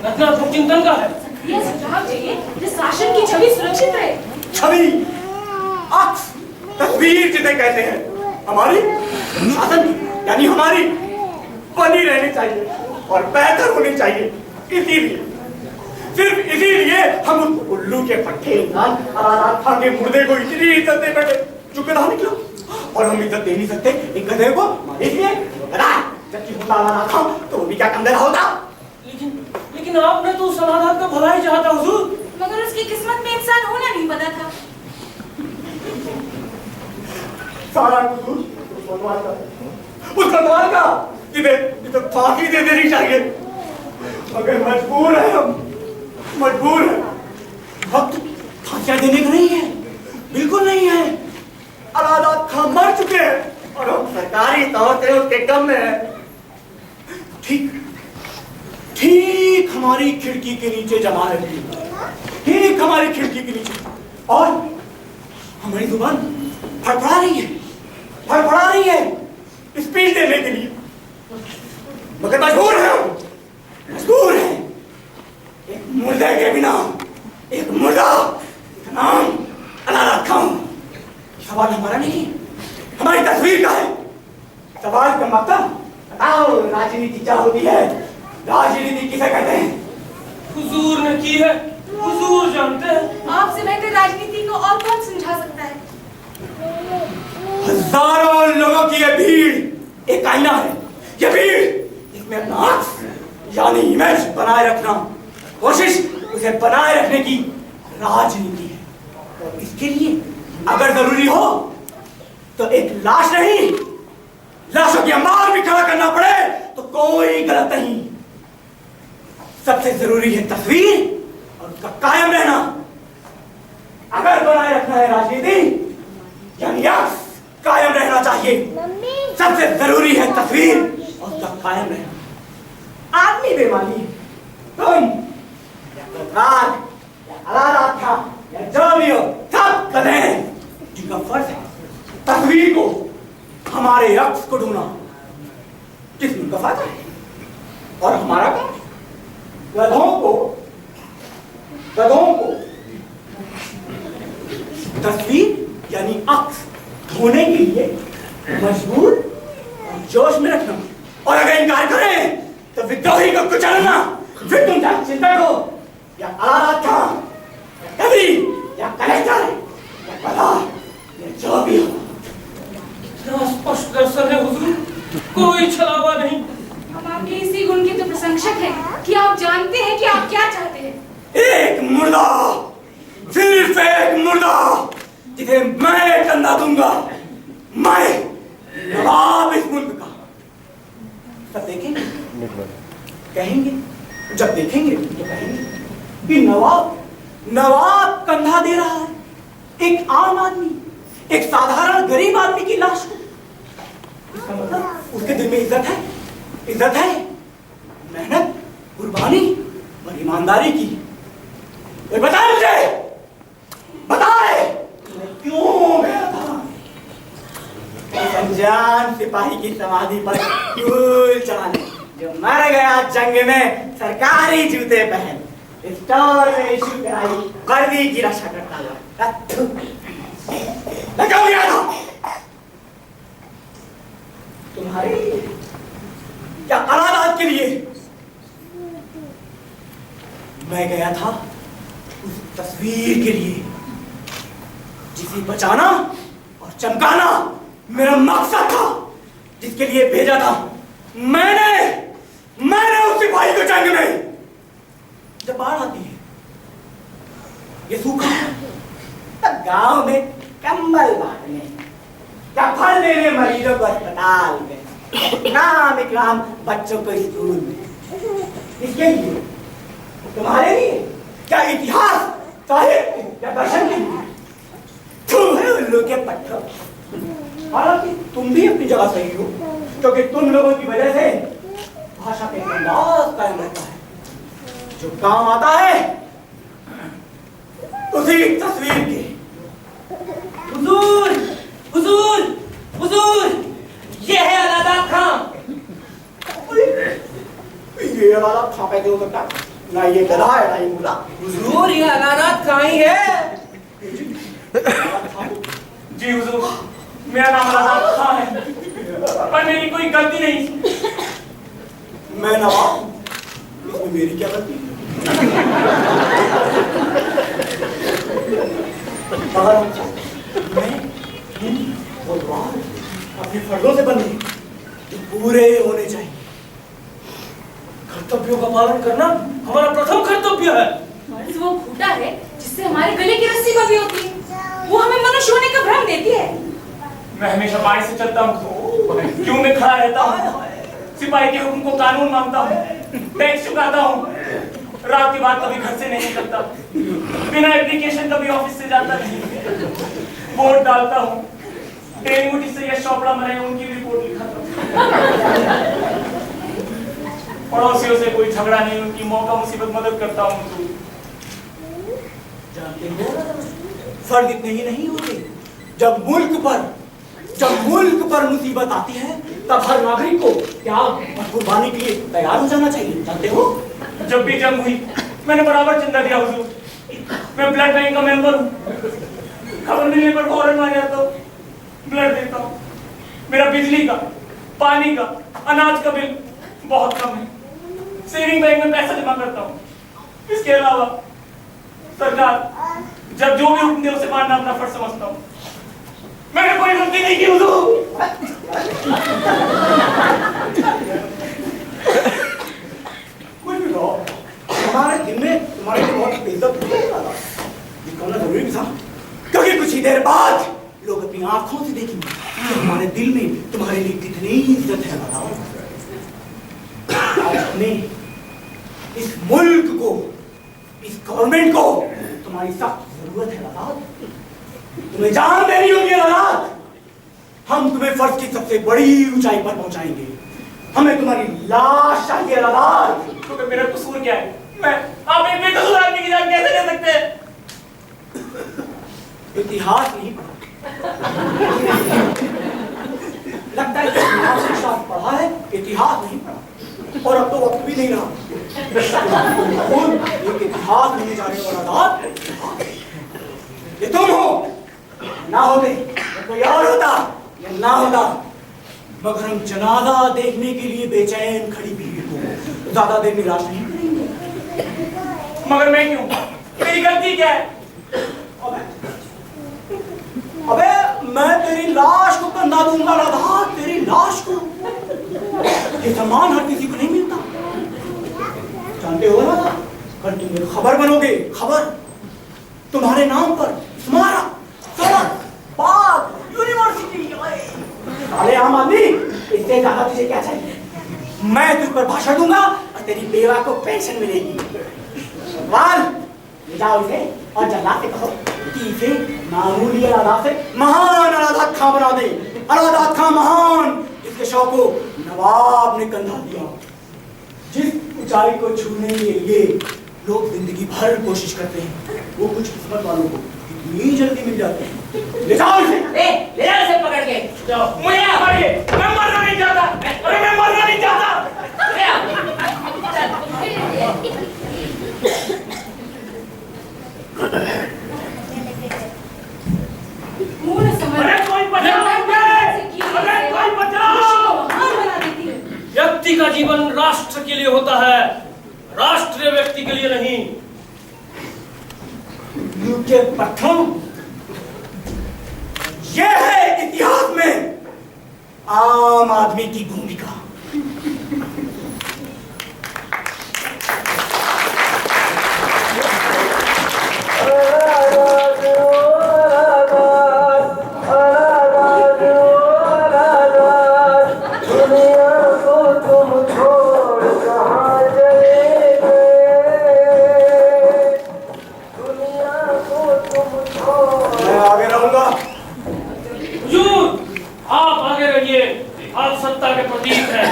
Speaker 3: रचनात्मक चिंतन का है।
Speaker 4: ये सुझाव चाहिए कि शासन की छवि सुरक्षित रहे।
Speaker 1: छवि, अक्स, तस्वीर जिसे कहते हैं, हमारी शासन की, यानी हमारी बनी रहनी चाहिए और बेहतर होनी चाहिए। इसीलिए, सिर्फ इसीलिए हम उस उल्लू के पट्टे इंसान अलाराम खां के मुर्दे को इतनी इज्जत दे बैठे जो गधा निकला। और हम इज्जत दे नहीं सकते एक गधे को, इसलिए जबकि होता अलाराम खां तो वो भी क्या कम गधा होता।
Speaker 3: लेकिन आपने तो उस अनाथ का भला ही चाहा था हुजूर।
Speaker 4: मगर उसकी किस्मत में इंसान होना नहीं पता था।
Speaker 1: सारा कसूर उस भगवान का, इसे फांसी दे देनी चाहिए। मगर मजबूर है हम, मजबूर है। वक्त फांसियां देने का नहीं है, बिल्कुल नहीं है। अलाहाबाद खां मर चुके हैं और हम सरकारी तौर से उसके गम में हैं। ठीक ठीक हमारी खिड़की के नीचे जमा रहती है, ठीक हमारी खिड़की के नीचे, और हमारी जुबान फड़फड़ा रही है, फड़फड़ा रही है स्पीच देने के लिए। मगर मजबूर है, मजबूर है। एक मुर्दे के बिना, एक मुर्दा नाम अलाहाबाद खां। सवाल हमारा नहीं, हमारी तस्वीर का है। सवाल का मतलब बताओ, राजनीति क्या होती है? राजनीति किसे कहते हैं?
Speaker 3: हुजूर ने की है, हुजूर जानते हैं।
Speaker 4: आपसे बेहतर राजनीति को और कौन समझा सकता है?
Speaker 1: हजारों लोगों की ये भीड़ एक आईना है। ये भीड़, इसमें अपना अक्स यानी इमेज बनाए रखना, कोशिश उसे बनाए रखने की राजनीति है। और इसके लिए अगर जरूरी हो तो एक लाश नहीं, लाशों की अंबार भी खड़ा करना पड़े तो कोई गलत नहीं। सबसे जरूरी है तस्वीर और उसका कायम रहना। अगर बनाए रखना है राजनीति, यानी अक्स कायम रहना चाहिए। सबसे जरूरी है तस्वीर और उसका कायम रहना। आदमी बेमानी है, तुम या कोतवाल या अलाहाबाद खां या जो भी हो, सब गधे हैं जिनका फर्ज है तस्वीर को, हमारे अक्स को ढूंढना। किसमें का फायदा है और हमारा काम गधों को तस्वीर यानी अक्स ढूंढने के लिए मजबूर और जोश में रखना। और अगर इनकार करें तो विद्रोही को कुचलना। फिर तुम चाहे चिंतक हो या अलाहाबाद खां या कवि या कलेक्टर या गधा या जो भी हो।
Speaker 3: इतना स्पष्ट दर्शन है हुजूर, कोई छलावा नहीं।
Speaker 4: हम आपके इसी गुण के तो प्रशंसक हैं कि आप जानते हैं कि आप क्या चाहते हैं।
Speaker 1: एक मुर्दा, सिर्फ एक मुर्दा जिसे मैं कंधा दूंगा, मैं नवाब इस मुल्क का। तब देखेंगे, कहेंगे, जब देखेंगे तो कहेंगे कि नवाब कंधा दे रहा है एक आम आदमी, एक साधारण गरीब आदमी की लाश को। इसका मतलब उसके दिल में इज्जत है, इज्जत है, मेहनत, कुर्बानी और ईमानदारी की। तो बताए मुझे, बताए क्यों गया था अनजान सिपाही की समाधि पर फूल चढ़ाने, जो मर गया जंग में सरकारी जूते पहन, स्टोर में इशू कराई वर्दी की रक्षा करता हुआ लगा गया था तुम्हारे क्या अलाहाबाद के लिए। मैं गया था उस तस्वीर के लिए जिसे बचाना और चमकाना मेरा मकसद था, जिसके लिए भेजा था मैंने उस सिपाही को जंग में। जब बाढ़ आती है, ये सूखा, तब गांव में कंबल बांटने या फल देने मरीजों को अस्पताल में, नाम इकराम बच्चों को स्कूल में। इसके लिए, तुम्हारे लिए, क्या इतिहास, साहित्य या दर्शन के लिए? तुम है उल्लू के पट्टों। हालांकि तुम भी अपनी जगह सही हो, क्योंकि तुम लोगों की वजह से भाषा पे एक अंदाज कायम रहता है जो काम आता है उसी तस्वीर के।
Speaker 2: हुजूर, हुजूर, हुजूर, ये है अलादा खां।
Speaker 1: ये वाला खापे दे सकता ना, ये गधा है ना ये मुला।
Speaker 2: हुजूर, ये अलादा खां ही है।
Speaker 3: जी हुजूर, मेरा नाम अलादा खां है, पर मेरी कोई गलती नहीं।
Speaker 1: मैं नवाब, इसमें मेरी क्या गलती? अपने फर्जों से बंधे जो पूरे होने चाहिए।
Speaker 3: कर्तव्यों का पालन करना हमारा प्रथम कर्तव्य है।
Speaker 4: फर्ज वो खूंटा है जिससे हमारे गले की रस्सी बंधी होती है, वो हमें मनुष्य होने का भ्रम देती है।
Speaker 3: मैं हमेशा बाई से चलता हूँ, क्यों में खड़ा रहता हूँ, सिपाही के हुक्म को कानून मानता हूँ, टैक्स चुकाता हूँ, रात के बाद कभी घर से नहीं निकलता, बिना एप्लीकेशन कभी ऑफिस से जाता नहीं, वोट डालता हूँ, डेली मोटी से यश चोपड़ा मरे उनकी रिपोर्ट लिखाता हूँ, पड़ोसियों से कोई झगड़ा नहीं, उनकी मौका मुसीबत मदद करता हूँ।
Speaker 1: जानते हो फर्ज इतने ही नहीं होते, जब मुल्क पर मुसीबत आती है तब हर नागरिक को त्याग और कुर्बानी के लिए तैयार हो जाना चाहिए। जानते हो
Speaker 3: जब भी जंग हुई मैंने बराबर चंदा दिया हुजूर, मैं ब्लड बैंक का मेंबर हूँ, खबर मिलने पर फौरन आ जाता हूँ, ब्लड देता हूँ। मेरा बिजली का, पानी का, अनाज का बिल बहुत कम है, सेविंग बैंक में पैसा जमा करता हूँ। इसके अलावा सरकार जब जो भी हुक्म दे उसे मानना अपना फर्ज समझता हूँ। मैंने कोई गलती नहीं की हुजूर।
Speaker 1: कुछ भी कहो, हमारे दिल में तुम्हारे लिए बहुत बेइज्जत हुई है, ये कहना जरूरी भी था, क्योंकि कुछ ही देर बाद लोग अपनी आंखों से देखेंगे कि हमारे दिल में तुम्हारे लिए कितनी इज्जत है। आज हमें इस मुल्क को, इस गवर्नमेंट को तुम्हारी सख्त जरूरत है लाला। तुम्हें जान देनी होगी लाला। हम तुम्हें फर्ज की सबसे बड़ी ऊंचाई पर पहुंचाएंगे। हमें तुम्हारी लाश चाहिए लाला।
Speaker 3: तो मेरा कसूर क्या है? मैं आप एक बेकसूर आदमी की जान कैसे ले सकते हैं?
Speaker 1: इतिहास नहीं पढ़ा, लगता है इतिहास के साथ पढ़ा है, इतिहास नहीं पढ़ा, और अब तो वक्त भी नहीं रहा। एक इतिहास नहीं जाने वाला ये तुम हो। ना होते तो कोई और होता या ना होता, मगर हम जनाजा देखने के लिए बेचैन खड़ी भीड़ को ज्यादा देर निराश नहीं करेंगे।
Speaker 3: मगर मैं क्यों? मेरी गलती क्या है?
Speaker 1: अबे मैं तेरी लाश को कंधा दूंगा राधा, तेरी लाश को। ये सम्मान हर किसी को नहीं मिलता, जानते हो ना। कल तुम खबर बनोगे, खबर तुम्हारे नाम पर स्मारक, सड़क, बाग, यूनिवर्सिटी। अरे आम आदमी, इससे ज्यादा तुझे क्या चाहिए? मैं तुझ पर भाषण दूंगा और तेरी बेवा को पेंशन मिलेगी। सवाल ले जाओ इसे और जल्लाद से कहो कि इसे मामूली अलादा से महान अलादा खां बना दे। अलादा खां महान, जिसके शौक को नवाब ने कंधा दिया, जिस ऊंचाई को छूने के लिए लोग जिंदगी भर कोशिश करते हैं, वो कुछ किस्मत वालों को इतनी जल्दी मिल जाते हैं। ले जाओ इसे,
Speaker 2: ले जाओ इसे पकड़ के।
Speaker 3: मुझे मैं मरना नहीं चाहता। अरे मैं मरना नहीं चाहता। व्यक्ति का जीवन राष्ट्र के लिए होता है, राष्ट्र व्यक्ति के लिए नहीं।
Speaker 1: के प्रथम यह है इतिहास में आम आदमी की भूमिका।
Speaker 3: आप आगे रहिए, आप सत्ता के प्रतीक हैं।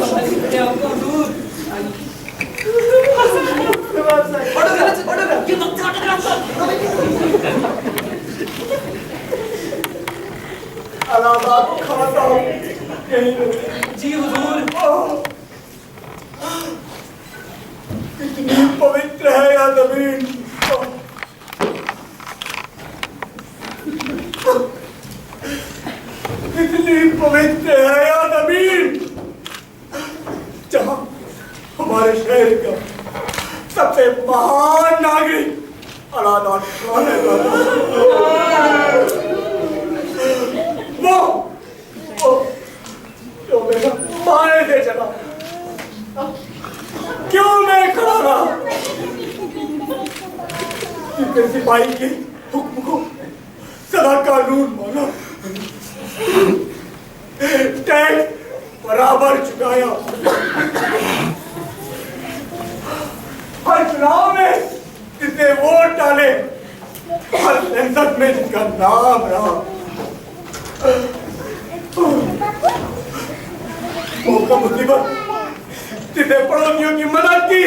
Speaker 12: हमको दूर
Speaker 10: अलाहाबाद खाता हूँ
Speaker 12: जी हुजूर।
Speaker 10: कितनी पवित्र है यह जमीन। कितनी पवित्र है यह जमीन, जहाँ हमारे शहर का सबसे महान नागरिक अलाहाबाद खान है। वो जो मेरा मारे से चला, क्यों मैं खड़ा रहा? क्योंकि सिपाही के हुक्म को सदा कानून माना, टैक्स बराबर चुकाया। हर चुनाव में जिसने वोट डाले, हर संसद में जिसका नाम रहा, मौका मुसीबत जिसे पड़ोसियों की मदद की,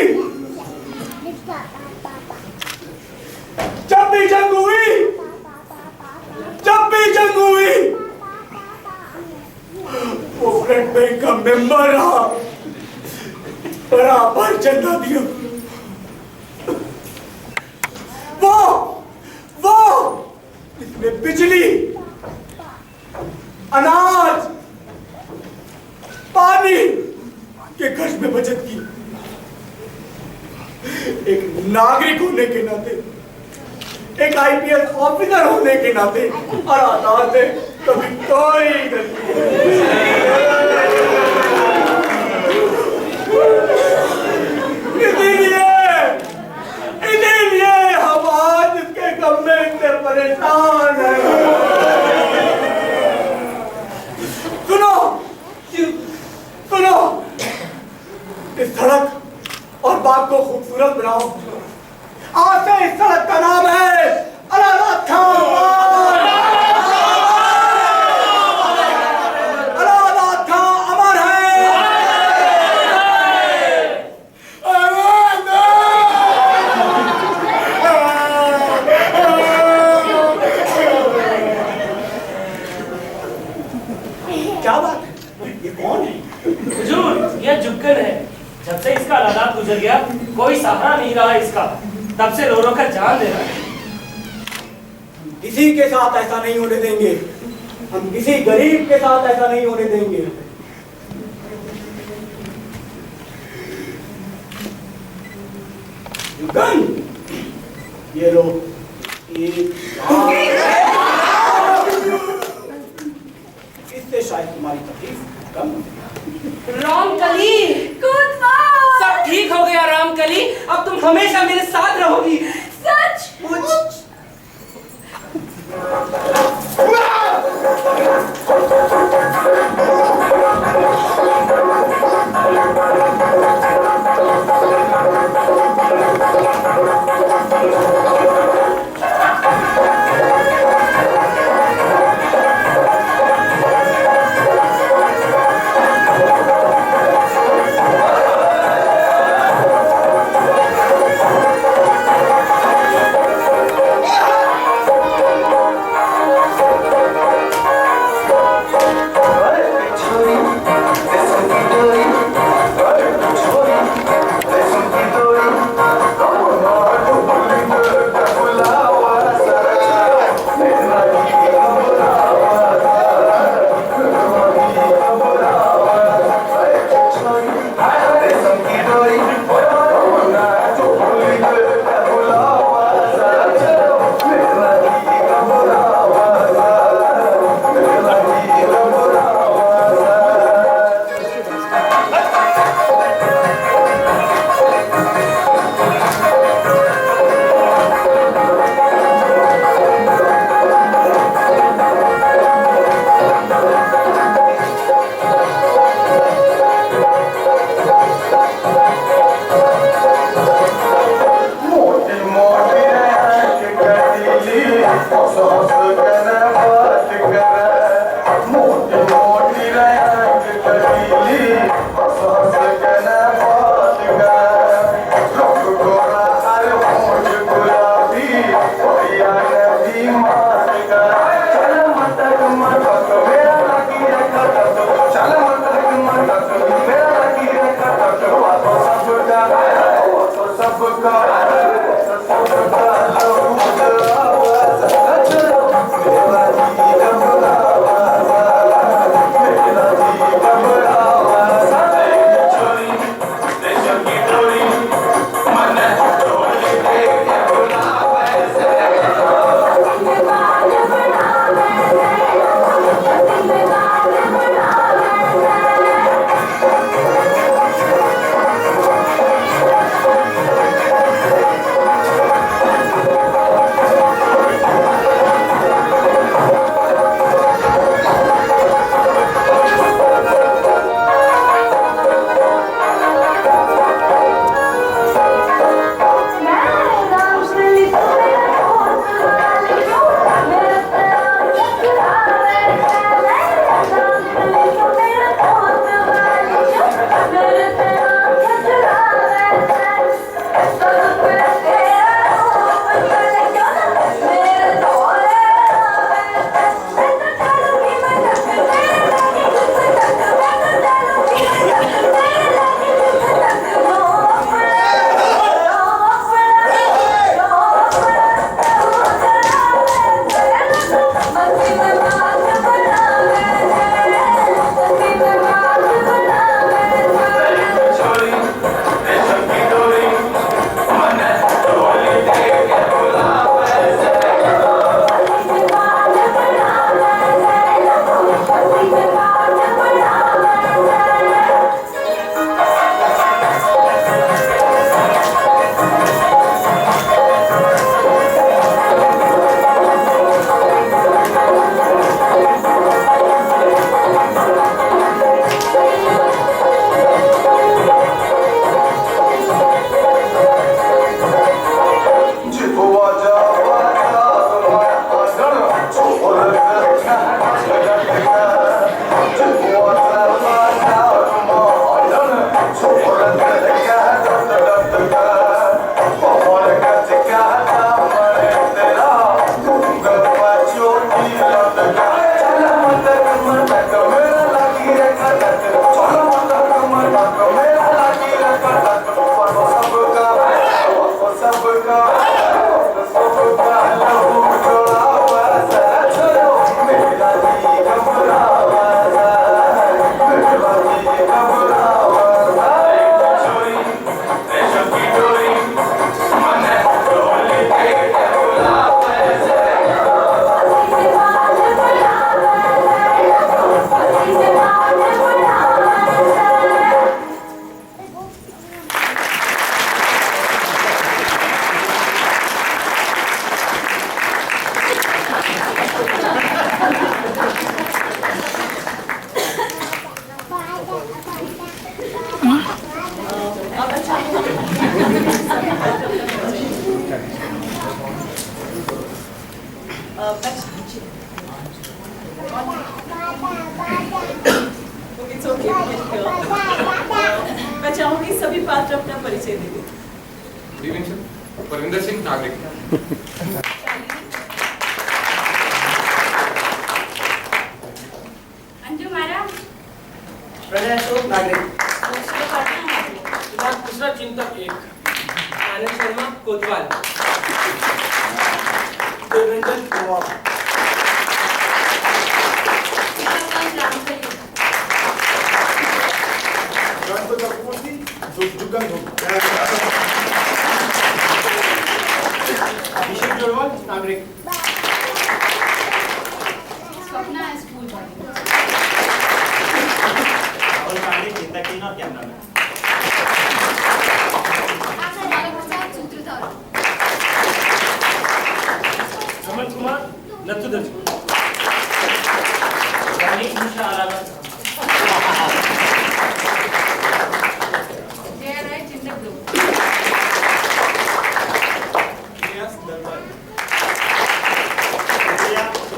Speaker 10: जब भी जंग हुई वो फ्रंट बैंक का मेंबर रहा, बराबर चंदा दिया। वो इसमें बिजली, अनाज, पानी के खर्च में बचत की। एक नागरिक होने के नाते, एक आईपीएस ऑफिसर होने के नाते अलाहाबाद से कभी कोई गलती इसीलिए हम आज इसके गम में इतने परेशान हैं। सुनो, इस सड़क और बाग को खूबसूरत बनाओ। आज से इस सड़क का नाम है अलाहाबाद खान। अलाहाबाद खान अमर है। क्या बात है? ये कौन है?
Speaker 3: हुजूर, यह जुग्गन है। जब से इसका अलाहाबाद गुजर गया, कोई सहारा नहीं रहा इसका, तब से रो रो कर जान दे रहा है।
Speaker 10: किसी के साथ ऐसा नहीं होने देंगे, हम किसी गरीब के साथ ऐसा नहीं होने देंगे। जुग्गन, ये लो इससे शायद तुम्हारी तकलीफ कम हो जाए।
Speaker 12: रामकली, सब ठीक हो गया रामकली, अब तुम हमेशा मेरे साथ रहोगी।
Speaker 4: सच? सभी पात्र अपना परिचय दे दें।
Speaker 6: Good evening sir, Parvinder Singh, नागरिक।
Speaker 8: अंजू महाराज,
Speaker 1: प्रजय अशोक नागरिक।
Speaker 12: दूसरा चिंतक 1, आनंद शर्मा कोतवाल।
Speaker 10: देवेंद्र कुमार। गणपत चक्रवर्ती, जुगन
Speaker 1: अभिषेक जोरवाल नागरिक।
Speaker 9: स्वप्ना है स्कूल वाली।
Speaker 5: और नागरिक चिंतक 3 और कैमरा मैन।
Speaker 9: सूत्रधार।
Speaker 3: कमल कुमार, नत्थु दर्ज।
Speaker 5: रानी निशा अलावा।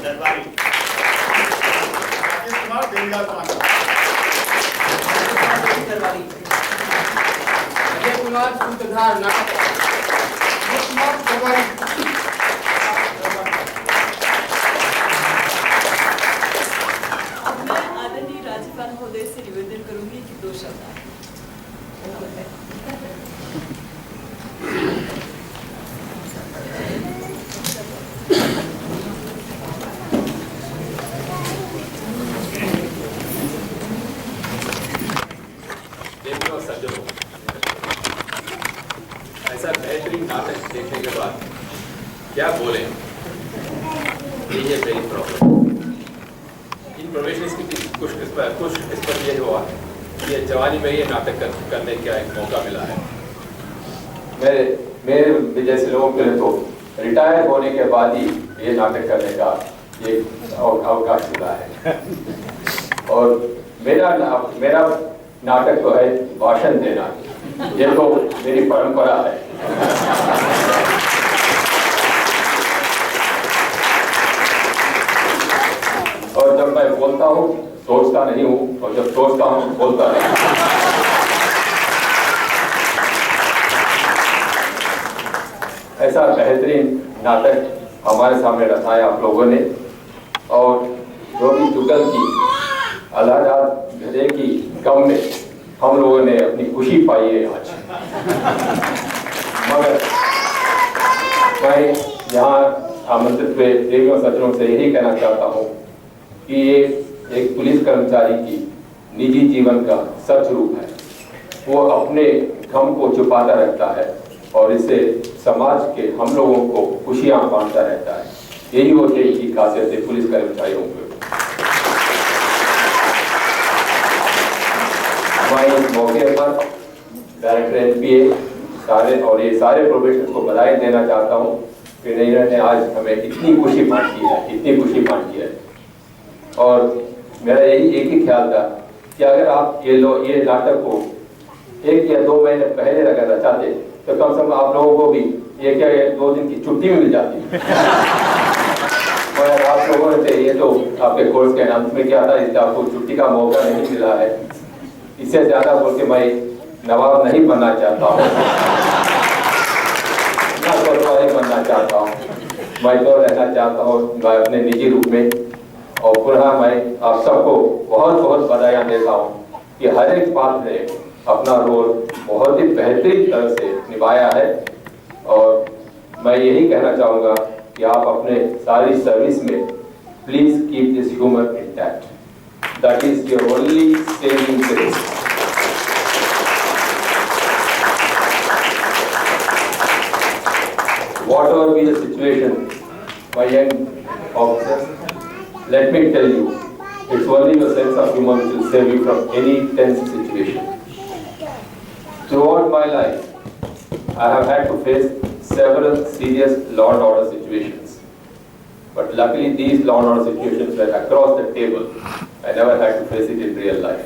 Speaker 5: दरबारी।
Speaker 10: राकेश कुमार बेंगाल पांडा।
Speaker 12: दरबारी।
Speaker 6: अजय कुमार सूत्रधार, नाटक।
Speaker 10: अजय कुमार दरबारी।
Speaker 4: अब मैं आदरणीय राज्यपाल महोदय से निवेदन करूंगी कि 2 शब्द आए।
Speaker 13: सज्जनों, ऐसा बेहतरीन नाटक देखने के बाद क्या बोले, यही है मेरी प्रॉब्लम। इन प्रोफेशनल्स की कुछ इस पर ये हुआ कि जवानी में ये नाटक करने का एक मौका मिला है। मेरे जैसे लोगों के लिए तो रिटायर होने के बाद ही ये नाटक करने का ये अवकाश मिला है। और मेरा नाटक तो है भाषण देना, ये तो मेरी परंपरा है। और जब मैं बोलता हूँ सोचता नहीं हूँ, और जब सोचता हूँ बोलता नहीं। ऐसा बेहतरीन नाटक हमारे सामने रचाया आप लोगों ने, और जो भी जुगल की अलाहाबाद गधे की गम में हम लोगों ने अपनी खुशी पाई है आज। मगर मैं यहाँ आमंत्रित हुए देवियों सज्जनों से यही कहना चाहता हूँ कि ये एक पुलिस कर्मचारी की निजी जीवन का सच रूप है। वो अपने गम को छुपाता रहता है और इससे समाज के हम लोगों को खुशियाँ बांटता रहता है। यही होती है इनकी खासियत है पुलिस कर्मचारियों को। मैं इस मौके पर डायरेक्टर एनपीए सारे और ये सारे प्रोफेशनल्स को बधाई देना चाहता हूँ कि इन्होंने आज हमें इतनी खुशी बांटी है। और मेरा एक ही ख्याल था कि अगर आप ये नाटक को 1 या 2 महीने पहले अगर रचाते तो कम से कम आप लोगों को भी 1 या 2 दिन की छुट्टी मिल जाती। और आप लोगों ने ये तो आपके कोर्स के अंत में क्या था, इसलिए आपको छुट्टी का मौका नहीं मिला है। इससे ज्यादा बोल के मैं नवाब नहीं बनना चाहता हूँ, ना कोतवाली बनना चाहता हूँ। मैं तो रहना चाहता हूँ मैं अपने निजी रूप में। और पुनः मैं आप सबको बहुत बहुत बधाई देता हूँ कि हर एक पात्र ने अपना रोल बहुत ही बेहतरीन तरह से निभाया है। और मैं यही कहना चाहूँगा कि आप अपने सारी सर्विस में please keep this humour intact. That is your only saving grace. Whatever be the situation, my young officers, let me tell you, it's only your sense of humor which will save you from any tense situation. Throughout my life, I have had to face several serious law and order situations. But luckily these law and order situations were across the table. I never had to face it in real life.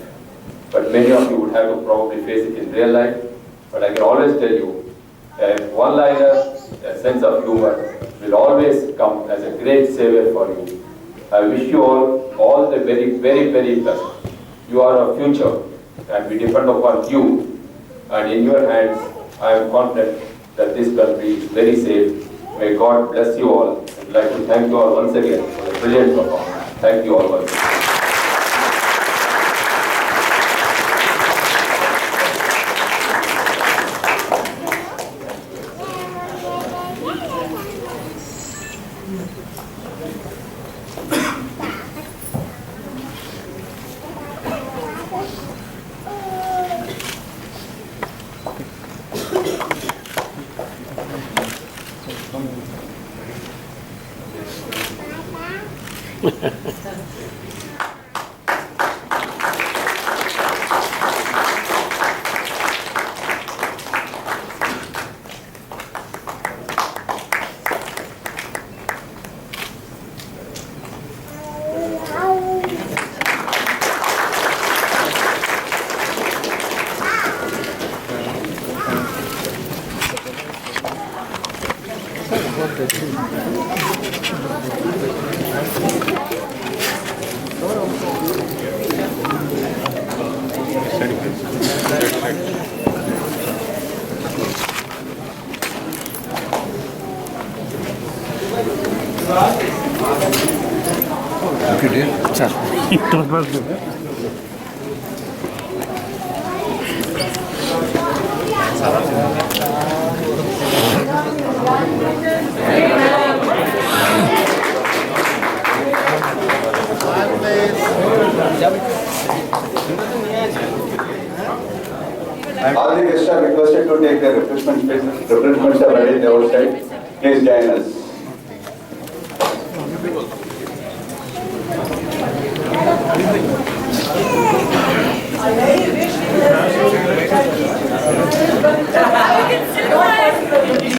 Speaker 13: But many of you would have to probably face it in real life. But I can always tell you, a one-liner, a sense of humor will always come as a great savior for you. I wish you all the very, very, very best. You are our future and we depend upon you and in your hands, I am confident that this country is very safe. May God bless you all. I'd like to thank you all once again for the brilliant performance. Thank you all once again.
Speaker 14: All the guests are requested to take their refreshments are ready outside. Please join us.